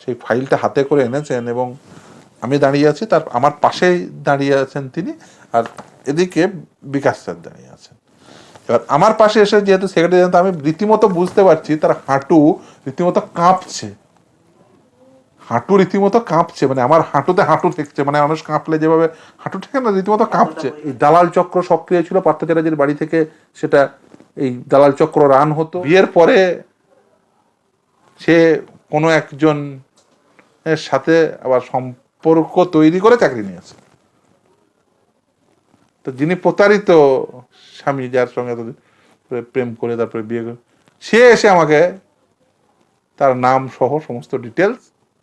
সেই ফাইলটা হাতে করে এনেছেন এবং আমি দাঁড়িয়ে আছি, তার আমার পাশেই দাঁড়িয়ে আছেন তিনি, আর এদিকে বিকাশ স্যার দাঁড়িয়ে আছেন। এবার আমার পাশে এসে যেহেতু সেক্রেটারি জানতো, আমি রীতিমতো বুঝতে পারছি তার হাঁটু রীতিমতো কাঁপছে, হাঁটু রীতিমতো কাঁপছে, মানে আমার হাঁটুতে হাঁটু ঠেকছে, মানে মানুষ কাঁপলে যেভাবে হাঁটু ঠেকে না, রীতিমতো কাঁপছে। এই দালাল চক্র সক্রিয় ছিল পার্থ চ্যাটার্জির বাড়ি থেকে, সেটা এই দালাল চক্র রান হতো। বিয়ের পরে সে কোনো একজন এর সাথে আবার সম্পর্ক তৈরি করে চাকরি নিয়েছে। তো যিনি প্রতারিত স্বামী, যার সঙ্গে প্রেম করে তারপরে বিয়ে করে, সে এসে আমাকে তার নাম সহ সমস্ত ডিটেলস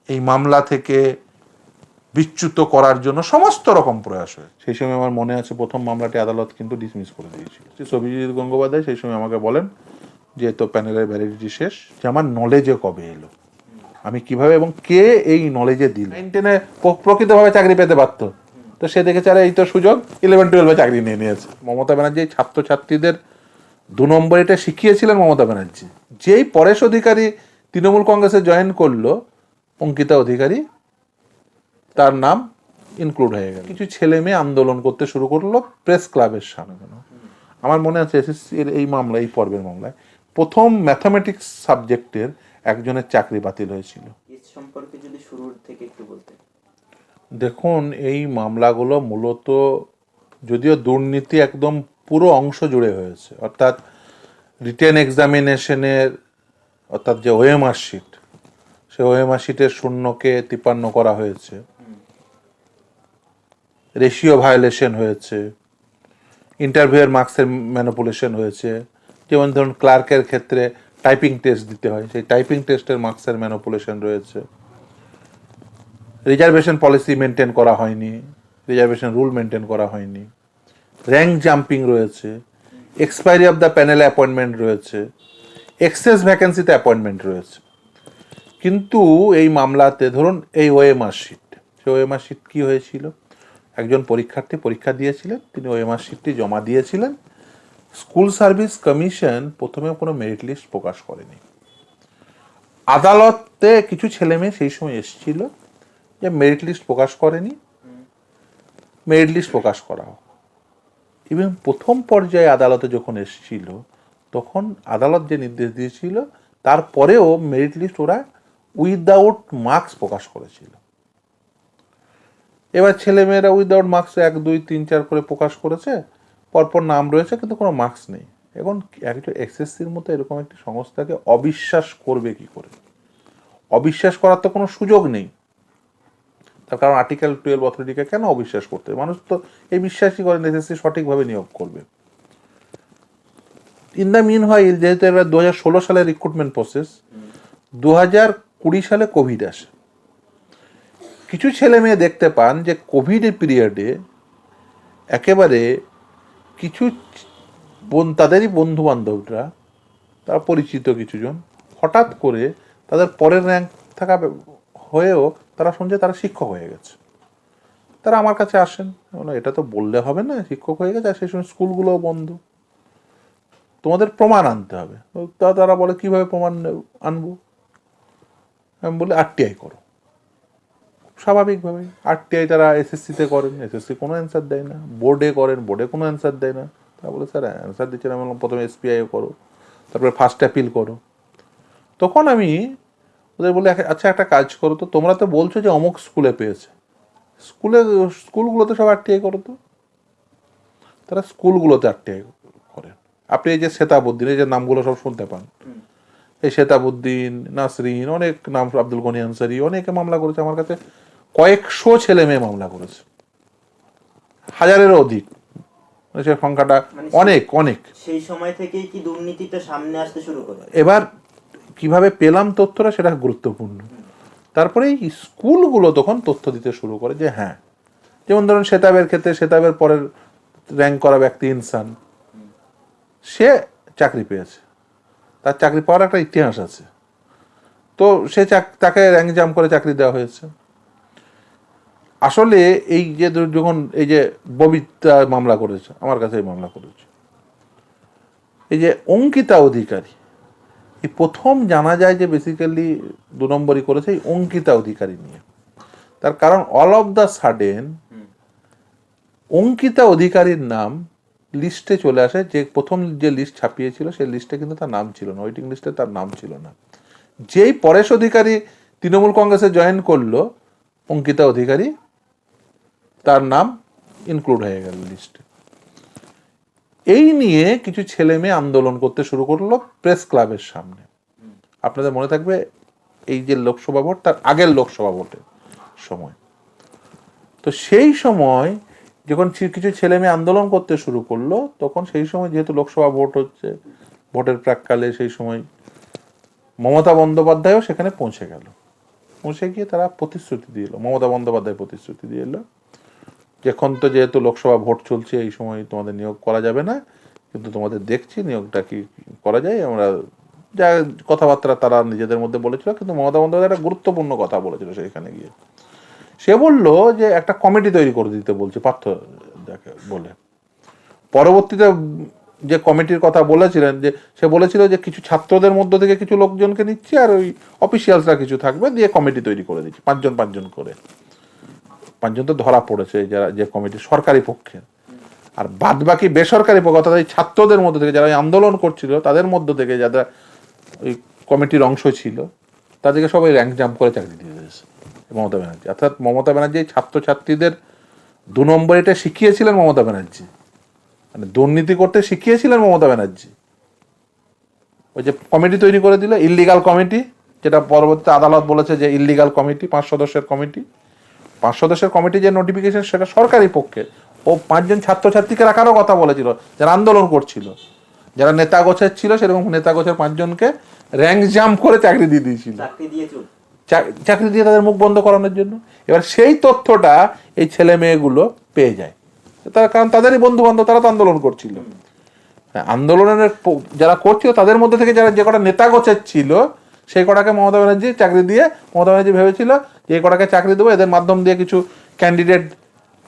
এই মামলা থেকে বিচ্যুত করার জন্য সমস্ত রকম প্রয়াস হয়েছে। সেই সময় আমার মনে আছে প্রথম মামলাটি আদালত কিন্তু ডিসমিস করে দিয়েছিল। সবিজিৎ গঙ্গোপাধ্যায় সেই সময় আমাকে বলেন যে তো প্যানেলের ভ্যালিডিটি শেষ, যে আমার নলেজে কবে এলো, আমি কিভাবে এবং কে এই নলেজে দিল। 9-10-এ প্রকৃতভাবে চাকরি পেতে পারত, তো সে দেখেছে আরে এই তো সুযোগ, 11-12 চাকরি নিয়ে নিয়েছে। মমতা ব্যানার্জি ছাত্রছাত্রীদের 2 নম্বর এটা শিখিয়েছিলেন মমতা ব্যানার্জি। যেই পরেশ অধিকারী তৃণমূল কংগ্রেসে জয়েন করলো, অঙ্কিতা অধিকারী তার নাম ইনক্লুড হয়ে গেল। কিছু ছেলে মেয়ে আন্দোলন করতে শুরু করলো প্রেস ক্লাবের সামনে। আমার মনে আছে এসএসসির এই মামলা, এই পর্বের মামলায় প্রথম ম্যাথামেটিক্স সাবজেক্টের একজনের চাকরি বাতিল হয়েছিল। সম্পর্কে যদি শুরুর থেকে একটু বলতে। দেখুন, এই মামলাগুলো মূলত যদিও দুর্নীতি একদম পুরো অংশ জুড়ে হয়েছে, অর্থাৎ রিটেন এক্সামিনেশনের, অর্থাৎ যে ওএমআর শিট, সে ওএমআর শিটের শূন্যকে 53 করা হয়েছে, রেশিও ভায়োলেশন হয়েছে, ইন্টারভিউয়ের মার্কসের ম্যানিপুলেশন হয়েছে। যেমন ধরুন ক্লার্কের ক্ষেত্রে টাইপিং টেস্ট দিতে হয়, সেই টাইপিং টেস্টের মার্কসের ম্যানিপুলেশন রয়েছে। রিজার্ভেশন পলিসি মেনটেন করা হয়নি, রিজার্ভেশন রুল মেনটেন করা হয়নি, র্যাঙ্ক জাম্পিং রয়েছে, expiry of the panel appointment রয়েছে, এক্সেস ভ্যাকেন্সিতে অ্যাপয়েন্টমেন্ট রয়েছে। কিন্তু এই মামলাতে ধরুন এই ওএমআর শিট, সেই ওএমআর শিট কী হয়েছিল, একজন পরীক্ষার্থী পরীক্ষা দিয়েছিলেন, তিনি ওএমআর শিটটি জমা দিয়েছিলেন। স্কুল সার্ভিস কমিশন প্রথমে কোনো মেরিট লিস্ট প্রকাশ করেনি। আদালতে কিছু ছেলে মেয়ে সেই সময় এসেছিল যে মেরিট লিস্ট প্রকাশ করেনি, মেরিট লিস্ট প্রকাশ করা হোক। এবং প্রথম পর্যায়ে আদালতে যখন এসেছিল, তখন আদালত যে নির্দেশ দিয়েছিল তারপরেও মেরিট লিস্ট ওরা উইদাউট মার্কস প্রকাশ করেছিল। এবার ছেলেমেয়েরা উইদাউট মার্কস 1, 2, 3, 4 করে প্রকাশ করেছে, পরপর নাম রয়েছে কিন্তু কোনো মার্কস নেই। এখন একজন এসএসসির মতো এরকম একটি সংস্থাকে অবিশ্বাস করবে কি করে? অবিশ্বাস করার তো কোনো সুযোগ নেই, তার কারণ আর্টিকেল 12 অথরিটিকে কেন অবিশ্বাস করতে? মানুষ তো এই বিশ্বাসই করেন এসএসসি সঠিকভাবে নিয়োগ করবে। ইন দ্য মিন হোয়াইল, যেহেতু এবার 2016 সালের রিক্রুটমেন্ট প্রসেস, 2020 সালে কোভিড আসে। কিছু ছেলে মেয়ে দেখতে পান যে কোভিডের পিরিয়ডে একেবারে কিছু তাদেরই বন্ধু বান্ধবরা, তারা পরিচিত কিছুজন, হঠাৎ করে তাদের পরের র্যাঙ্ক থাকা হয়েও তারা শুনছে তারা শিক্ষক হয়ে গেছে। তারা আমার কাছে আসেন, এটা তো বললে হবে না, শিক্ষক হয়ে গেছে, আর সেই সময় স্কুলগুলোও বন্ধ, তোমাদের প্রমাণ আনতে হবে। তারা বলে কিভাবে প্রমাণ আনবো? আমি বলি আরটিআই করো। স্বাভাবিকভাবেই আরটিআই তারা এসএসসিতে করেন, এসএসসি কোনো অ্যান্সার দেয় না। বোর্ডে করেন, বোর্ডে কোনো অ্যান্সার দেয় না। তারা বলে স্যার অ্যান্সার দিচ্ছেন। আমি বললাম প্রথমে এসপিআইও করো, তারপরে ফার্স্ট অ্যাপিল করো। তখন আমি ওদের বলি আচ্ছা একটা কাজ করো তো, তোমরা তো বলছো যে অমুক স্কুলে পেয়েছে, স্কুলগুলোতে সব আরটিআই করো তো। তারা স্কুলগুলোতে আরটিআই করেন। আপনি এই যে শ্বেতাবুদ্দিন, এই যে নামগুলো সব শুনতে পান, এই শ্বেতাবুদ্দিন, নাসরিন, অনেক নাম, আব্দুল গনি আনসারি, অনেকে মামলা করেছে। আমার কাছে কয়েকশো ছেলে মেয়ে মামলা করেছে, 1000-এরও অধিক, সে সংখ্যাটা অনেক অনেক। সেই সময় থেকেই কি দুর্নীতিটা সামনে আসতে শুরু করে? এবার কিভাবে পেলাম তথ্যটা, সেটা গুরুত্বপূর্ণ। তারপরে এই স্কুলগুলো তখন তথ্য দিতে শুরু করে যে হ্যাঁ, যেমন ধরুন শেতাবের ক্ষেত্রে, শেতাবের পরের র্যাঙ্ক করা ব্যক্তি ইনসান, সে চাকরি পেয়েছে, তার চাকরি পাওয়ার একটা ইতিহাস আছে, তো সে তাকে র্যাঙ্ক জাম্প করে চাকরি দেওয়া হয়েছে। আসলে এই যে যখন এই যে ববিতা মামলা করেছে, আমার কাছে মামলা করেছে, এই যে অঙ্কিতা অধিকারী, এই প্রথম জানা যায় যে বেসিক্যালি 2 নম্বরই করেছে এই অঙ্কিতা অধিকারী নিয়ে। তার কারণ all of the sudden Ankita অধিকারীর নাম লিস্টে চলে আসে, যে প্রথম যে লিস্ট ছাপিয়েছিল সেই লিস্টে কিন্তু তার নাম ছিল না, ওয়েটিং লিস্টে তার নাম ছিল না। যেই পরেশ অধিকারী তৃণমূল কংগ্রেসে জয়েন করলো, অঙ্কিতা অধিকারী তার নাম ইনক্লুড হয়ে গেল লিস্টে। এই নিয়ে কিছু ছেলে মেয়ে আন্দোলন করতে শুরু করলো প্রেস ক্লাবের সামনে। আপনাদের মনে থাকবে এই যে লোকসভা ভোট, তার আগের লোকসভা ভোটের সময়। তো সেই সময় যখন কিছু ছেলে মেয়ে আন্দোলন করতে শুরু করলো, তখন সেই সময় যেহেতু লোকসভা ভোট হচ্ছে, ভোটের প্রাককালে সেই সময় মমতা বন্দ্যোপাধ্যায়ও সেখানে পৌঁছে গেল। পৌঁছে গিয়ে তারা প্রতিশ্রুতি দিয়ে এলো, মমতা বন্দ্যোপাধ্যায় প্রতিশ্রুতি দিয়ে এলো, এখন তো যেহেতু লোকসভা ভোট চলছে এই সময় তোমাদের নিয়োগ করা যাবে না, কিন্তু তোমাদের দেখছি নিয়োগটা কি করা যায়, আমরা যা কথাবার্তা তারা নিজেদের মধ্যে বলেছিল। কিন্তু মমতা বন্দ্যোপাধ্যায় একটা গুরুত্বপূর্ণ কথা বলেছিল সেখানে গিয়ে। সে বলল যে একটা কমিটি তৈরি করে দিতে বলছে পার্থ বলে। পরবর্তীতে যে কমিটির কথা বলেছিলেন, যে সে বলেছিল যে কিছু ছাত্রদের মধ্য থেকে কিছু লোকজনকে নিচ্ছে আর ওই অফিসিয়ালসরা কিছু থাকবে, দিয়ে কমিটি তৈরি করে দিচ্ছে 5 জন করে। 5 জন তো ধরা পড়েছে যারা, যে কমিটি সরকারি পক্ষে, আর বাদ বাকি বেসরকারি পক্ষ, অর্থাৎ এই ছাত্রদের মধ্যে থেকে যারা আন্দোলন করছিল তাদের মধ্য থেকে যারা ওই কমিটির অংশ ছিল, তাদেরকে সবাই র্যাঙ্ক জাম্প করে চাকরি দিয়ে দিয়েছে মমতা ব্যানার্জি। অর্থাৎ মমতা ব্যানার্জি ছাত্রছাত্রীদের 2 নম্বর এটা শিখিয়েছিলেন মমতা ব্যানার্জি, মানে দুর্নীতি করতে শিখিয়েছিলেন মমতা ব্যানার্জি। ওই যে কমিটি তৈরি করে দিল, ইল্লিগাল কমিটি, যেটা পরবর্তীতে আদালত বলেছে যে ইল্লিগাল কমিটি, 5 সদস্যের কমিটি। 5 সদস্যের কমিটি যে নোটিফিকেশন সেটা সরকারি পক্ষে। ও 5 জন ছাত্রছাত্রীকে রাখারও কথা বলেছিল যারা আন্দোলন করছিল, যারা নেতা গোছের ছিল, সেরকম নেতা গোছের 5 জনকে র্যাঙ্ক জাম্প করে চাকরি দিয়ে দিয়েছিল, চাকরি দিয়ে তাদের মুখ বন্ধ করানোর জন্য। এবার সেই তথ্যটা এই ছেলে মেয়েগুলো পেয়ে যায়, তার কারণ তাদেরই বন্ধু বান্ধব, তারা তো আন্দোলন করছিল। আন্দোলনের যারা করছিল তাদের মধ্যে থেকে যারা যে কটা নেতা গোছের ছিল, সেই কটাকে মমতা ব্যানার্জি চাকরি দিয়ে, মমতা ব্যানার্জি ভেবেছিল যে এই কটাকে চাকরি দেবো, এদের মাধ্যম দিয়ে কিছু ক্যান্ডিডেট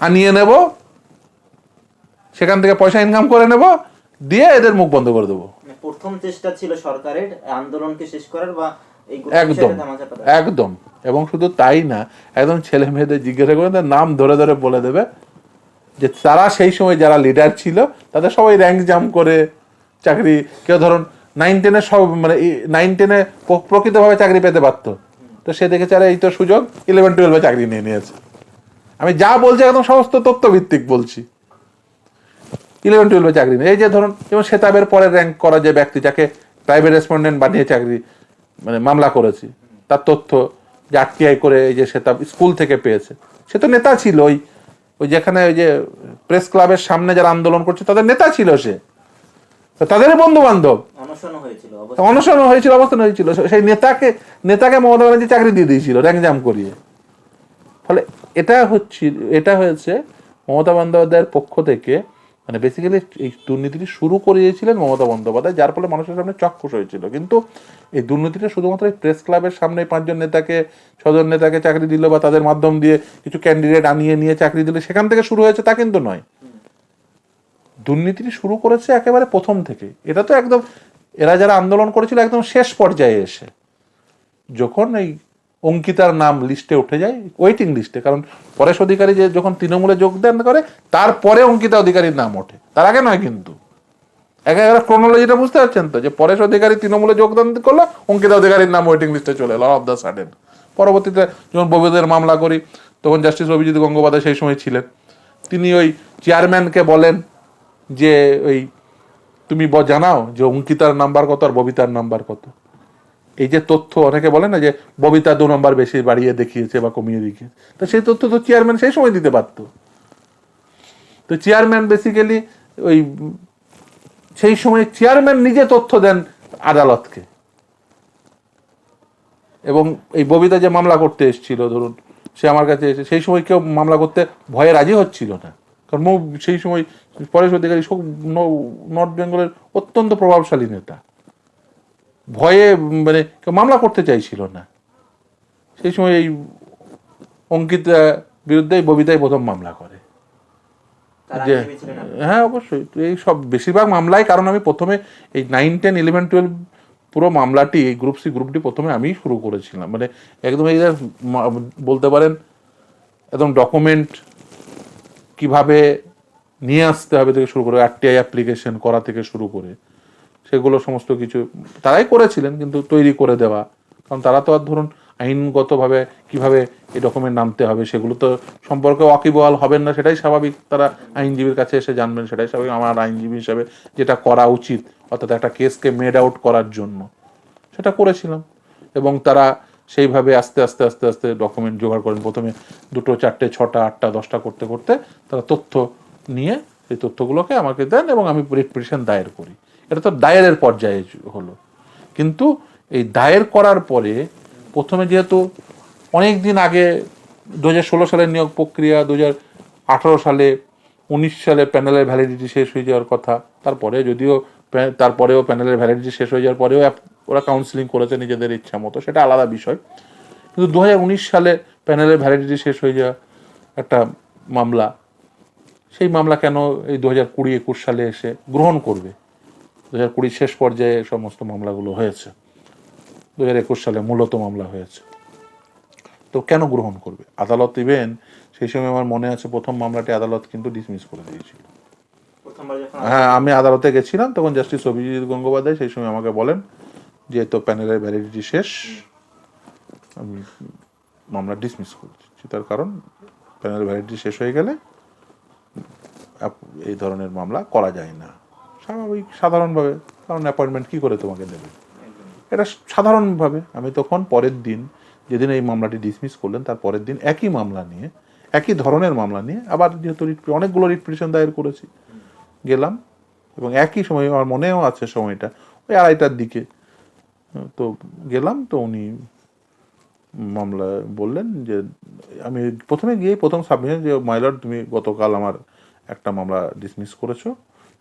আনিয়ে নেব, সেখান থেকে পয়সা ইনকাম করে নেব, দিয়ে এদের মুখ বন্ধ করে দেবো। প্রথম চেষ্টা ছিল সরকারের আন্দোলনকে শেষ করার, বা একদম একদম। এবং শুধু তাই না, একদম ছেলে মেয়েদের জিজ্ঞাসা করে নাম ধরে ধরে বলে দেবে যে তারা সেই সময় যারা লিডার ছিল তাদের সবাই র্যাঙ্ক জাম্প করে চাকরি, কেউ ধরুন 9-10 সব, মানে 9-10 প্রকৃতভাবে চাকরি পেতে পারতো, তো সে দেখেছে আরে এই তো সুযোগ, 11-12 চাকরি নিয়ে নিয়েছে। আমি যা বলছি একদম সমস্ত তথ্য ভিত্তিক বলছি। 11-12 চাকরি নেই। এই যে ধরুন যেমন সেতাবের পরে র্যাঙ্ক করা যে ব্যক্তি, যাকে প্রাইভেট রেসপন্ডেন্ট বানিয়ে চাকরি, মানে মামলা করেছি, তার তথ্য যে আরটিআই করে এই যে সেতাব স্কুল থেকে পেয়েছে, সে তো নেতা ছিল, ওই যেখানে ওই যে প্রেস ক্লাবের সামনে যারা আন্দোলন করছে তাদের নেতা ছিল, সে তাদেরই বন্ধু বান্ধব, অনশন হয়েছিল, অবস্থান হয়েছিল, সেই নেতাকে মমতা ব্যানার্জি চাকরি দিয়ে দিয়েছিল র্যাঙ্ক জাম্প করিয়ে। ফলে এটা হয়েছে মমতা বন্দ্যোপাধ্যায়ের পক্ষ থেকে, মানে বেসিক্যালি এই দুর্নীতিটি শুরু করিয়েছিলেন মমতা বন্দ্যোপাধ্যায়, যার ফলে মানুষের সামনে চাক্ষুষ হয়েছিল। কিন্তু এই দুর্নীতিটা শুধুমাত্র এই প্রেস ক্লাবের সামনে 5 জন নেতাকে, 6 জন নেতাকে চাকরি দিল, বা তাদের মাধ্যম দিয়ে কিছু ক্যান্ডিডেট আনিয়ে নিয়ে চাকরি দিলে সেখান থেকে শুরু হয়েছে তা কিন্তু নয়। দুর্নীতিটি শুরু করেছে একেবারে প্রথম থেকে। এটা তো একদম এরা যারা আন্দোলন করেছিল একদম শেষ পর্যায়ে এসে, যখন এই অঙ্কিতার নাম লিস্টে উঠে যায়, ওয়েটিং লিস্টে, কারণ পরেশ অধিকারী যে যখন তৃণমূলে যোগদান করে তারপরে অঙ্কিতা অধিকারীর নাম ওঠে, তার আগে নয়। কিন্তু একেবারে ক্রোনোলজিটা বুঝতে পারছেন তো, যে পরেশ অধিকারী তৃণমূলে যোগদান করলো, অঙ্কিতা অধিকারীর নাম ওয়েটিং লিস্টে চলে এলো অফ দ্য সাডেন। পরবর্তীতে যখন ববিদের মামলা করি, তখন জাস্টিস অভিজিৎ গঙ্গোপাধ্যায় সেই সময় ছিলেন, তিনি ওই চেয়ারম্যানকে বলেন যে ওই তুমি জানাও যে অঙ্কিতার নাম্বার কত আর ববিতার নাম্বার কত। এই যে তথ্য অনেকে বলে না যে ববিতা 2 নম্বর বেশি বাড়িয়ে দেখিয়েছে বা কমিয়ে দেখিয়েছে, তো সেই তথ্য তো চেয়ারম্যান সেই সময় দিতে পারতো। তো চেয়ারম্যান বেসিক্যালি ওই সেই সময় চেয়ারম্যান নিজে তথ্য দেন আদালতকে। এবং এই ববিতা যে মামলা করতে এসেছিল, ধরুন সে আমার কাছে এসে, সেই সময় কেউ মামলা করতে ভয়ে রাজি হচ্ছিল না, কারণ সেই সময় পরেশ অধিকারী নর্থ বেঙ্গলের অত্যন্ত প্রভাবশালী নেতা, ভয়ে মানে কেউ মামলা করতে চাইছিল না। সেই সময় এই অঙ্কিতা বিরুদ্ধে ববিতাই প্রথম মামলা করে। যে হ্যাঁ অবশ্যই এই সব বেশিরভাগ মামলায়, কারণ আমি প্রথমে এই 9, 10, 11, 12 পুরো মামলাটি এই গ্রুপ সি গ্রুপটি প্রথমে আমি শুরু করেছিলাম, মানে একদম এই যে বলতে পারেন একদম ডকুমেন্ট কিভাবে নিয়ে আসতে হবে থেকে শুরু করে আরটিআই অ্যাপ্লিকেশন করা থেকে শুরু করে সেগুলো সমস্ত কিছু তারাই করেছিলেন, কিন্তু তৈরি করে দেওয়া, কারণ তারা তো আর ধরুন আইনগতভাবে কিভাবে এই ডকুমেন্ট নামতে হবে সেগুলো তো সম্পর্কে ওয়াকিবহাল হবেন না, সেটাই স্বাভাবিক, তারা আইনজীবীর কাছে এসে জানবেন, সেটাই স্বাভাবিক। আমার আইনজীবী হিসাবে যেটা করা উচিত, অর্থাৎ একটা কেসকে মেড আউট করার জন্য সেটা করেছিলাম। এবং তারা সেইভাবে আস্তে আস্তে আস্তে আস্তে ডকুমেন্ট জোগাড় করেন, প্রথমে 2, 4, 6, 8, 10টা করতে করতে তারা তথ্য নিয়ে সেই তথ্যগুলোকে আমাকে দেন এবং আমি রিট পিটিশন দায়ের করি। এটা তো দায়েরের পর্যায়ে হলো, কিন্তু এই দায়ের করার পরে প্রথমে যেহেতু অনেক দিন আগে 2016 সালের নিয়োগ প্রক্রিয়া, 2018 সালে 19 সালে প্যানেলের ভ্যালিডিটি শেষ হয়ে যাওয়ার কথা, তারপরে যদিও তারপরেও প্যানেলের ভ্যালিডিটি শেষ হয়ে যাওয়ার পরেও ওরা কাউন্সিলিং করেছে নিজেদের ইচ্ছা মতো, সেটা আলাদা বিষয়। কিন্তু 2019 সালে প্যানেলের ভ্যালিডিটি শেষ হয়ে যাওয়া একটা মামলা, সেই মামলা কেন এই 2020-21 সালে এসে গ্রহণ করবে? 2020 শেষ পর্যায়ে সমস্ত মামলাগুলো হয়েছে, 2021 সালে মূলত মামলা হয়েছে, তো কেন গ্রহণ করবে আদালত? ইভেন সেই সময় আমার মনে আছে প্রথম মামলাটি আদালত কিন্তু ডিসমিস করে দিয়েছিল। হ্যাঁ, আমি আদালতে গেছিলাম, তখন জাস্টিস অভিজিৎ গঙ্গোপাধ্যায় সেই সময় আমাকে বলেন যে তো প্যানেলের ভ্যালিডিটি শেষ, আমি মামলা ডিসমিস করে দিচ্ছি, তার কারণ প্যানেলের ভ্যালিডিটি শেষ হয়ে গেলে এই ধরনের মামলা করা যায় না, স্বাভাবিক সাধারণভাবে, কারণ অ্যাপয়েন্টমেন্ট কী করে তোমাকে দেবে, এটা সাধারণভাবে। আমি তখন পরের দিন, যেদিন এই মামলাটি ডিসমিস করলেন তার পরের দিন একই মামলা নিয়ে, একই ধরনের মামলা নিয়ে আবার যেহেতু অনেকগুলো রিট পিটিশন দায়ের করেছি, গেলাম এবং একই সময় আমার মনেও আছে সময়টা ওই 2:30টার দিকে, তো গেলাম, তো উনি মামলা বললেন যে আমি প্রথমে গিয়ে প্রথম সাবমিশন যে মাই লর্ড তুমি গতকাল আমার একটা মামলা ডিসমিস করেছো,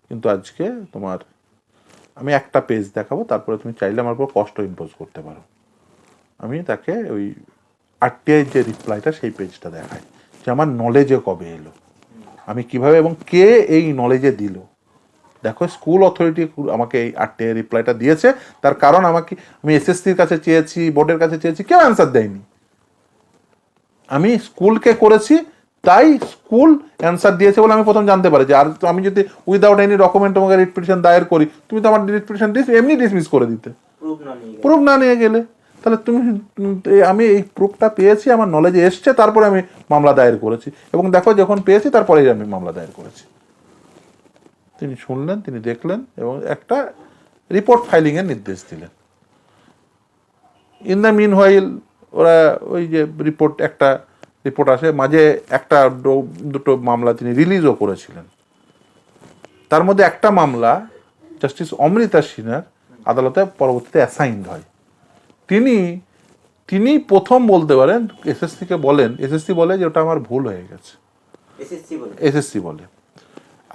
কিন্তু আজকে তোমার আমি একটা পেজ দেখাবো, তারপরে তুমি চাইলে আমার উপর কষ্ট ইম্পোজ করতে পারো। আমি তাকে ওই আরটিআই যে রিপ্লাইটা সেই পেজটা দেখাই যে আমার নলেজে কবে এলো, আমি কিভাবে এবং কে এই নলেজে দিল। দেখো, স্কুল অথরিটি আমাকে এই আরটিআই রিপ্লাইটা দিয়েছে, তার কারণ আমি এসএসসির কাছে চেয়েছি, বোর্ডের কাছে চেয়েছি, কেউ অ্যান্সার দেয়নি। আমি স্কুলকে করেছি, তাই স্কুল অ্যান্সার দিয়েছে বলে আমি প্রথম জানতে পারি যে আর আমি যদি উইদাউট এনি ডকুমেন্ট তোমাকে রিট পিটিশন দায়ের করি, তুমি তো আমার রিট পিটিশন এমনি ডিসমিস করে দিতে, প্রুফ না নিয়ে গেলে। তাহলে আমি এই প্রুফটা পেয়েছি, আমার নলেজে এসছে, তারপরে আমি মামলা দায়ের করেছি, এবং দেখো যখন পেয়েছি তারপরেই আমি মামলা দায়ের করেছি। তিনি শুনলেন, তিনি দেখলেন এবং একটা রিপোর্ট ফাইলিংয়ের নির্দেশ দিলেন। ইন দ্য মিন হোয়াইল ওরা ওই যে একটা রিপোর্ট আসে, মাঝে একটা দুটো মামলা তিনি রিলিজও করেছিলেন। তার মধ্যে একটা মামলা জাস্টিস অমৃতা সিনহার আদালতে পরবর্তীতে অ্যাসাইন্ড হয়। তিনি প্রথম বলতে পারেন এসএসসিকে বলেন, এসএসসি বলে যে ওটা আমার ভুল হয়ে গেছে, এসএসসি বলে।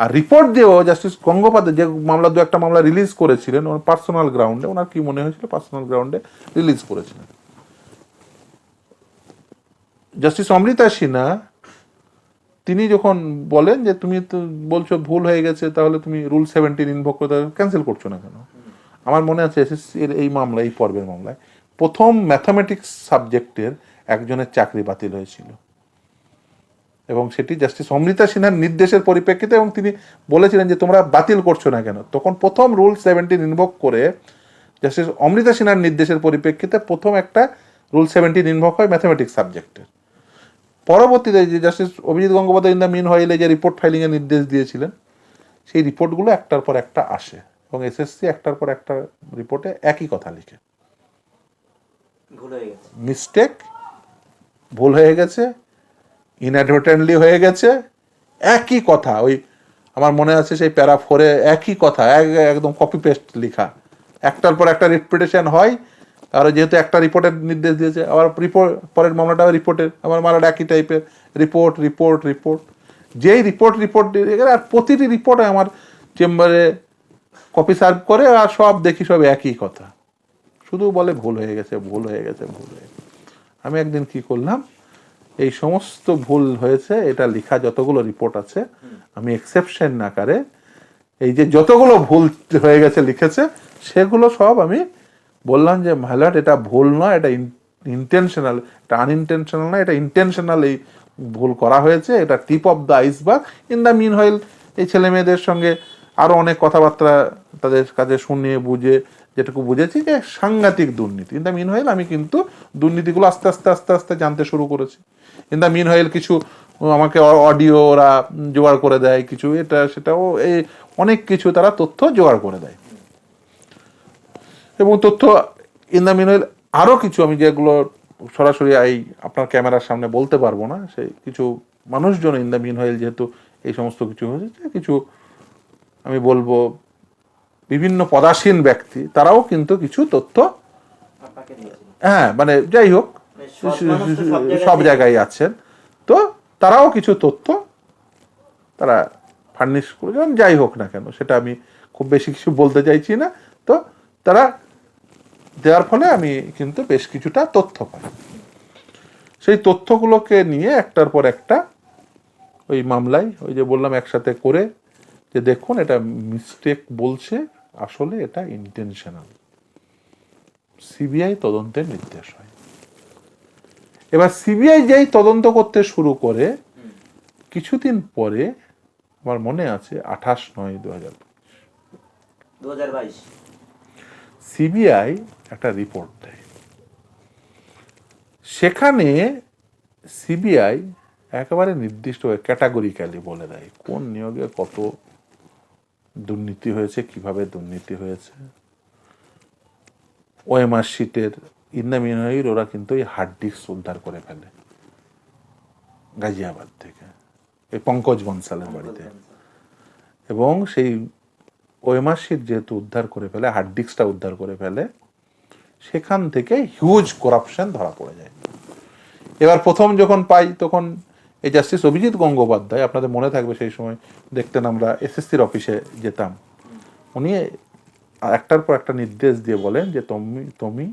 আর রিপোর্ট দিয়েও জাস্টিস গঙ্গোপাধ্যায় যে মামলা একটা মামলা রিলিজ করেছিলেন ওনার পার্সোনাল গ্রাউন্ডে, ওনার কি মনে হয়েছিল পার্সোনাল গ্রাউন্ডে রিলিজ করেছিলেন। জাস্টিস অমৃতা সিনহা তিনি যখন বলেন যে তুমি তো বলছো ভুল হয়ে গেছে, তাহলে তুমি রুল 17 ইনভোক করে ক্যান্সেল করছো না কেন? আমার মনে আছে এসএসসির এই মামলা, এই পর্বের মামলায় প্রথম ম্যাথামেটিক্স সাবজেক্টের একজনের চাকরি বাতিল হয়েছিল, এবং সেটি জাস্টিস অমৃতা সিনহার নির্দেশের পরিপ্রেক্ষিতে, এবং তিনি বলেছিলেন যে তোমরা বাতিল করছো না কেন। তখন প্রথম রুল 17 ইনভোক করে জাস্টিস অমৃতা সিনহার নির্দেশের পরিপ্রেক্ষিতে প্রথম একটা রুল 17 ইনভোক হয় ম্যাথামেটিক্স সাবজেক্টের। পরবর্তীতে যে justice Abhijit Gangopadhyay in the মিন হোয়াইলে যে রিপোর্ট ফাইলিংয়ের নির্দেশ দিয়েছিলেন, সেই রিপোর্টগুলো একটার পর একটা আসে, এবং এসএসসি একটার পর একটা রিপোর্টে একই কথা লিখে, মিস্টেক, ভুল হয়ে গেছে, ইনঅ্যাডভার্টেন্টলি হয়ে গেছে, একই কথা। ওই আমার মনে আছে সেই প্যারা 4-এ একই কথা, একদম কপি পেস্ট লেখা, একটার পর একটা রিপিটেশন হয়। আর যেহেতু একটা রিপোর্টের নির্দেশ দিয়েছে, আবার পরের মামলাটা রিপোর্টের, আমার মামলাটা একই টাইপের, রিপোর্ট রিপোর্ট রিপোর্ট, যেই রিপোর্ট আর প্রতিটি রিপোর্টে আমার চেম্বারে কপি সার্ভ করে, আর সব দেখি সব একই কথা, শুধু বলে ভুল হয়ে গেছে, ভুল হয়ে গেছে, ভুল হয়ে গেছে। আমি একদিন কি করলাম, এই সমস্ত ভুল হয়েছে এটা লেখা যতগুলো রিপোর্ট আছে, আমি এক্সেপশন আকারে এই যে যতগুলো ভুল হয়ে গেছে লিখেছে সেগুলো সব আমি বললাম যে মাইলট এটা ভুল নয়, এটা ইন্টেনশনাল, এটা আনইনটেনশনাল নয়, এটা ইন্টেনশনাল, এই ভুল করা হয়েছে, এটা tip of the iceberg. In the meanwhile এই ছেলে মেয়েদের সঙ্গে আরও অনেক কথাবার্তা তাদের কাছে শুনে বুঝে যেটুকু বুঝেছি যে সাংঘাতিক দুর্নীতি। ইন দ্য মিন হইল আমি কিন্তু দুর্নীতিগুলো আস্তে আস্তে আস্তে আস্তে জানতে শুরু করেছি। ইন দ্য মিন হইল কিছু আমাকে অডিও ওরা জোগাড় করে দেয়, কিছু এটা সেটাও, এই অনেক কিছু তারা তথ্য জোগাড় করে দেয়। এবং তথ্য ইন দ্য মিন হইল আরও কিছু আমি যেগুলো সরাসরি এই আপনার ক্যামেরার সামনে বলতে পারবো না, সেই কিছু মানুষজন ইন দ্য মিন হইল যেহেতু এই সমস্ত কিছু হয়েছে, কিছু আমি বলবো বিভিন্ন পদাসীন ব্যক্তি তারাও কিন্তু কিছু তথ্য, আপনাকে দিয়েছিল। হ্যাঁ মানে যাই হোক মানে সৎ মানুষ তো সব জায়গায় আছেন, তো তারাও কিছু তথ্য তারা ফার্নিশ করেছেন। যাই হোক না কেন, সেটা আমি খুব বেশি কিছু বলতে চাইছি না। তো তারা দেওয়ার ফলে আমি কিন্তু বেশ কিছুটা তথ্য পাই। সেই তথ্যগুলোকে নিয়ে একটার পর একটা ওই মামলায়, ওই যে বললাম একসাথে করে, যে দেখুন এটা মিস্টেক বলছে, আসলে এটা ইন্টেনশনাল, সিবিআই তদন্তের নির্দেশ হয়। এবার সিবিআই যেই তদন্ত করতে শুরু করে কিছুদিন পরে, আমার মনে আছে 28/9/2022 সিবিআই একটা রিপোর্ট দেয়। সেখানে সিবিআই একেবারে নির্দিষ্ট ক্যাটাগরিক্যালি বলে দেয় কোন নিয়োগে কত দুর্নীতি হয়েছে, কিভাবে দুর্নীতি হয়েছে। ওএমআর শিটের ইন দ্য মিনহইল ওরা কিন্তু এই হার্ড ডিস্ক উদ্ধার করে ফেলে গাজিয়াবাদ থেকে, এই পঙ্কজ বনসালের বাড়িতে। এবং সেই ওএমআর শিট যেহেতু উদ্ধার করে ফেলে, হার্ড ডিস্কটা উদ্ধার করে ফেলে, সেখান থেকে হিউজ করাপশন ধরা পড়ে যায়। এবার প্রথম যখন পাই তখন এই জাস্টিস অভিজিৎ গঙ্গোপাধ্যায়, আপনাদের মনে থাকবে সেই সময় দেখতেন আমরা এসএসসির অফিসে যেতাম, উনি একটার পর একটা নির্দেশ দিয়ে বলেন যে তুমি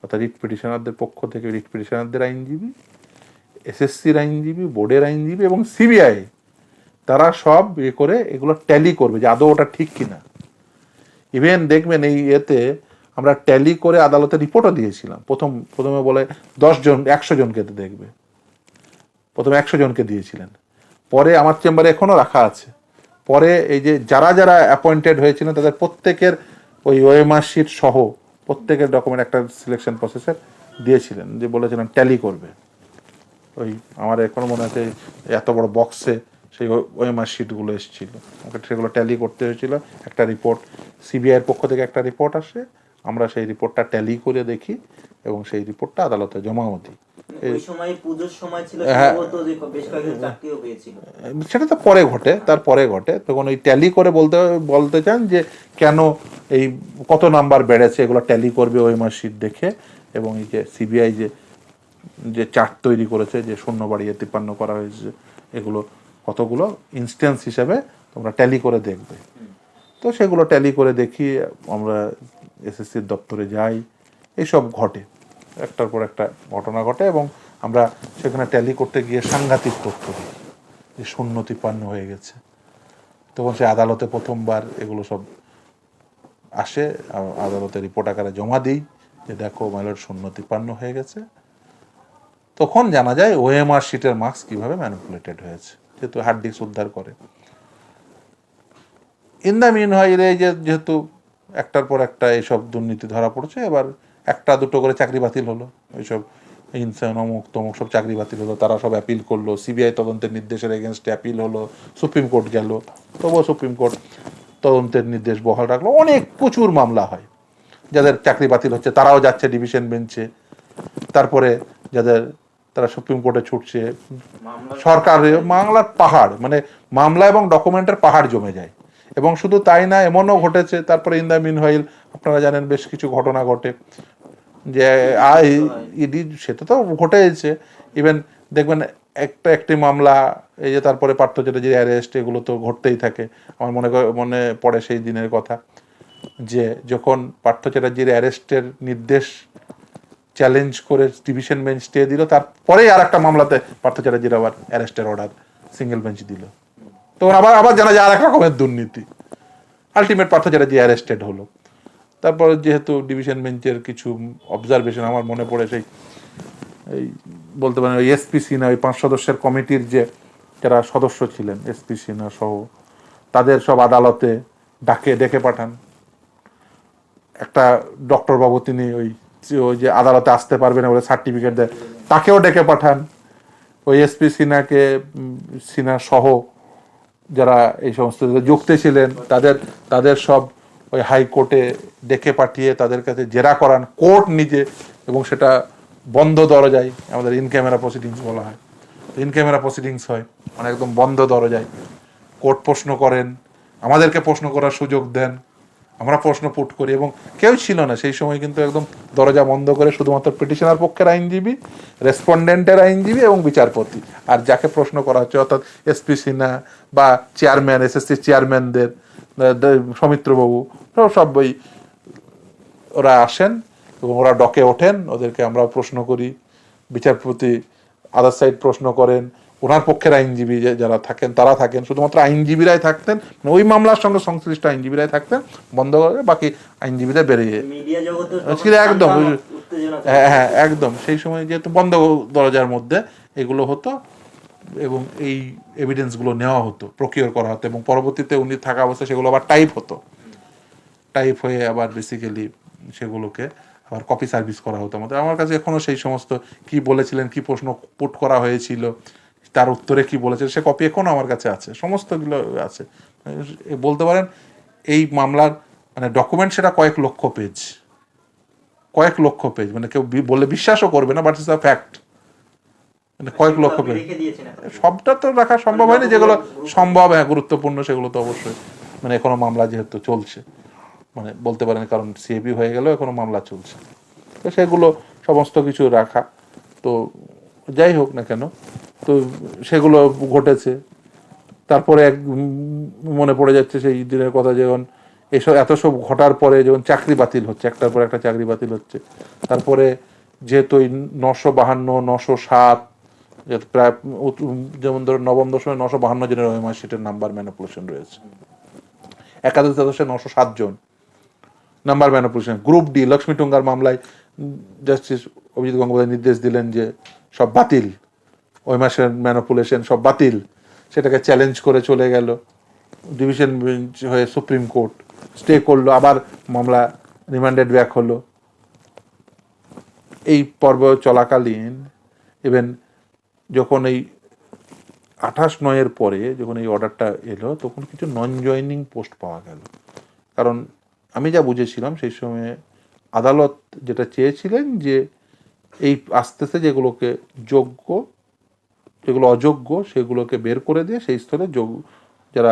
অর্থাৎ রিট পিটিশনারদের পক্ষ থেকে রিট পিটিশনারদের আইনজীবী, এসএসসির আইনজীবী, বোর্ডের আইনজীবী এবং সিবিআই, তারা সব ইয়ে করে এগুলো ট্যালি করবে যে আদৌ ওটা ঠিক কিনা। ইভেন দেখবেন এই এতে আমরা ট্যালি করে আদালতে রিপোর্টও দিয়েছিলাম। প্রথমে বলে 10 জন 100 জনকে দেখবে, প্রথমে 100 জনকে দিয়েছিলেন, পরে আমার চেম্বারে এখনো রাখা আছে। পরে এই যে যারা যারা অ্যাপয়েন্টেড হয়েছিলেন তাদের প্রত্যেকের ওই ওএমআর শিট সহ প্রত্যেকের ডকুমেন্ট একটা সিলেকশন প্রসেসের দিয়েছিলেন, যে বলেছিলেন ট্যালি করবে। ওই আমার এখনো মনে আছে এত বড় বক্সে সেই ওএমআর শিটগুলো এসেছিল, আমাকে সেগুলো ট্যালি করতে হয়েছিল। একটা রিপোর্ট সিবিআইয়ের পক্ষ থেকে একটা রিপোর্ট আসে, আমরা সেই রিপোর্টটা ট্যালি করে দেখি এবং সেই রিপোর্টটা আদালতে জমাও দিই। ওই সময় পুজোর সময় ছিল, সম্ভবত যে বেশ কয়েকজন চাকরিও পেয়েছিল। সেটা তো পরে ঘটে, তারপরে ঘটে। তখন ওই ট্যালি করে বলতে চান যে কেন এই কত নাম্বার বেড়েছে, এগুলো ট্যালি করবে ওএমআর শিট দেখে। এবং এই যে সিবিআই যে চার্ট তৈরি করেছে, যে শূন্য বাড়িয়ে 53 করা হয়েছে, এগুলো কতগুলো ইনস্ট্যান্স হিসেবে তোমরা ট্যালি করে দেখবে। তো সেগুলো ট্যালি করে দেখি, আমরা এসএসসির দপ্তরে যাই, এইসব ঘটে, একটার পর একটা ঘটনা ঘটে। এবং আমরা সেখানে ট্যালি করতে গিয়ে সাংঘাতিক তথ্য দিই যে 053 হয়ে গেছে। তখন সে আদালতে প্রথমবার এগুলো সব আসে, আদালতে রিপোর্ট আকারে জমা দিই যে দেখো মাইলর 053 হয়ে গেছে। তখন জানা যায় ওএমআর শিটের মার্কস কিভাবে ম্যানিপুলেটেড হয়েছে, যেহেতু হার্ড ডিস্ক উদ্ধার করে। ইন দ্য মিন হয় এই যেহেতু একটার পর একটা এইসব দুর্নীতি ধরা পড়ছে, এবার একটা দুটো করে চাকরি বাতিল হলো, ওইসব ইনসান অমুক তমুক সব চাকরি বাতিল হলো, তারা সব অ্যাপিল করলো, সিবিআই তদন্তের নির্দেশের এগেনস্টে অ্যাপিল হলো, সুপ্রিম কোর্ট গেল, তবুও সুপ্রিম কোর্ট তদন্তের নির্দেশ বহাল রাখলো। অনেক প্রচুর মামলা হয়, যাদের চাকরি বাতিল হচ্ছে তারাও যাচ্ছে ডিভিশন বেঞ্চে, তারপরে যাদের তারা সুপ্রিম কোর্টে ছুটছে, সরকার মামলার পাহাড়, মানে মামলা এবং ডকুমেন্টের পাহাড় জমে যায়। এবং শুধু তাই না, এমনও ঘটেছে তারপরে ইন দ্য মিন হইল আপনারা জানেন বেশ কিছু ঘটনা ঘটে যে ইডি, সেটা তো ঘটেছে। ইভেন দেখবেন একটি মামলা, এই যে তারপরে পার্থ চ্যাটার্জির অ্যারেস্ট, এগুলো তো ঘটতেই থাকে। আমার মনে পড়ে সেই দিনের কথা, যে যখন পার্থ চ্যাটার্জির অ্যারেস্টের নির্দেশ চ্যালেঞ্জ করে ডিভিশন বেঞ্চ স্টে দিল, তারপরেই আর একটা মামলাতে পার্থ চ্যাটার্জির আবার অ্যারেস্টের অর্ডার সিঙ্গেল বেঞ্চ দিল। তখন আবার জানা যায় আর এক রকমের দুর্নীতি। আলটিমেট পার্থ চ্যাটার্জি অ্যারেস্টেড হলো। তারপরে যেহেতু ডিভিশন বেঞ্চের কিছু অবজারভেশন আমার মনে পড়ে, সেই এই বলতে পারেন ওই এসপি সিনহা, ওই 5 সদস্যের কমিটির যে যারা সদস্য ছিলেন এসপি সিনহা সহ, তাদের সব আদালতে ডেকে পাঠান। একটা ডক্টর বাবু, তিনি ওই যে আদালতে আসতে পারবে না বলে সার্টিফিকেট দেয়, তাকেও ডেকে পাঠান। ওই এসপি সিনহা সহ যারা এই সমস্ত যুক্তে ছিলেন তাদের সব ওই হাইকোর্টে ডেকে পাঠিয়ে তাদের কাছে জেরা করান কোর্ট নিজে, এবং সেটা বন্ধ দরজায়, আমাদের ইন ক্যামেরা প্রসিডিংস বলা হয়, ইন ক্যামেরা প্রসিডিংস হয়, মানে একদম বন্ধ দরজায় কোর্ট প্রশ্ন করেন, আমাদেরকে প্রশ্ন করার সুযোগ দেন, আমরা প্রশ্ন পুট করি, এবং কেউ ছিল না সেই সময় কিন্তু একদম দরজা বন্ধ করে শুধুমাত্র পিটিশনার পক্ষের আইনজীবী, রেসপন্ডেন্টের আইনজীবী এবং বিচারপতি, আর যাকে প্রশ্ন করা হচ্ছে অর্থাৎ এসপি সিনহা বা চেয়ারম্যান, এসএসসি চেয়ারম্যানদের সৌমিত্রবাবু সব ওই ওরা আসেন এবং ওরা ডকে ওঠেন, ওদেরকে আমরা প্রশ্ন করি, বিচারপতি আদার সাইড প্রশ্ন করেন, ওনার পক্ষের আইনজীবী যারা থাকেন তারা থাকেন, শুধুমাত্র আইনজীবীরাই থাকতেন, ওই মামলার সঙ্গে সংশ্লিষ্ট আইনজীবীরাই থাকতেন, বন্ধ করে বাকি আইনজীবীদের বেরিয়ে ছিল একদম। হ্যাঁ একদম, সেই সময় যেহেতু বন্ধ দরজার মধ্যে এগুলো হতো এবং এই এভিডেন্সগুলো নেওয়া হতো, প্রকিওর করা হতো, এবং পরবর্তীতে উনি থাকা অবস্থায় সেগুলো আবার টাইপ হতো, টাইপ হয়ে আবার বেসিক্যালি সেগুলোকে আবার কপি সার্ভিস করা হতো আমাদের। আমার কাছে এখনও সেই সমস্ত কি বলেছিলেন, কি প্রশ্ন পুট করা হয়েছিল, তার উত্তরে কি বলেছে, সে কপি এখনও আমার কাছে আছে, সমস্তগুলো আছে। বলতে পারেন এই মামলার মানে ডকুমেন্ট সেটা কয়েক লক্ষ পেজ, মানে কেউ বলে বিশ্বাসও করবে না, বাট ইটস আ ফ্যাক্ট, মানে কয়েক লক্ষ পেজ। সবটা তো রাখা সম্ভব হয়নি, যেগুলো সম্ভব হ্যাঁ গুরুত্বপূর্ণ সেগুলো তো অবশ্যই, মানে এখনো মামলা যেহেতু চলছে, মানে বলতে পারেন কারণ সিএবি হয়ে গেলেও এখনো মামলা চলছে, তো সেগুলো সমস্ত কিছু রাখা। তো যাই হোক না কেন, তো সেগুলো ঘটেছে। তারপরে মনে পড়ে যাচ্ছে সেই দিনের কথা, যখন এত সব ঘটার পরে যখন চাকরি বাতিল হচ্ছে, একটার পর একটা চাকরি বাতিল হচ্ছে, তারপরে যেহেতু ওই 952, 907, প্রায় যেমন ধরো নবম দশমে 952 জনের ওএমআর শিটের নাম্বার ম্যানিপুলেশন রয়েছে, একাদশ দ্বাদশে 907 জন number manipulation. Group D Lakshmi টুঙ্গার মামলায় জাস্টিস অভিজিৎ গঙ্গোপাধ্যায় নির্দেশ দিলেন যে সব বাতিল, ওই মাসের ম্যানিপুলেশন সব বাতিল, সেটাকে চ্যালেঞ্জ করে চলে গেল ডিভিশন বেঞ্চ হয়ে সুপ্রিম কোর্ট, স্টে করলো, আবার মামলা রিমান্ডেড ব্যাক হলো। এই পর্ব চলাকালীন ইভেন যখন এই 28/9 পরে যখন এই অর্ডারটা এলো, তখন কিছু নন জয়নিং পোস্ট পাওয়া গেল। কারণ আমি যা বুঝেছিলাম সেই সময় আদালত যেটা চেয়েছিলেন যে এই আস্তে আস্তে যেগুলোকে যোগ্য, যেগুলো অযোগ্য সেগুলোকে বের করে দিয়ে সেই স্থলে যারা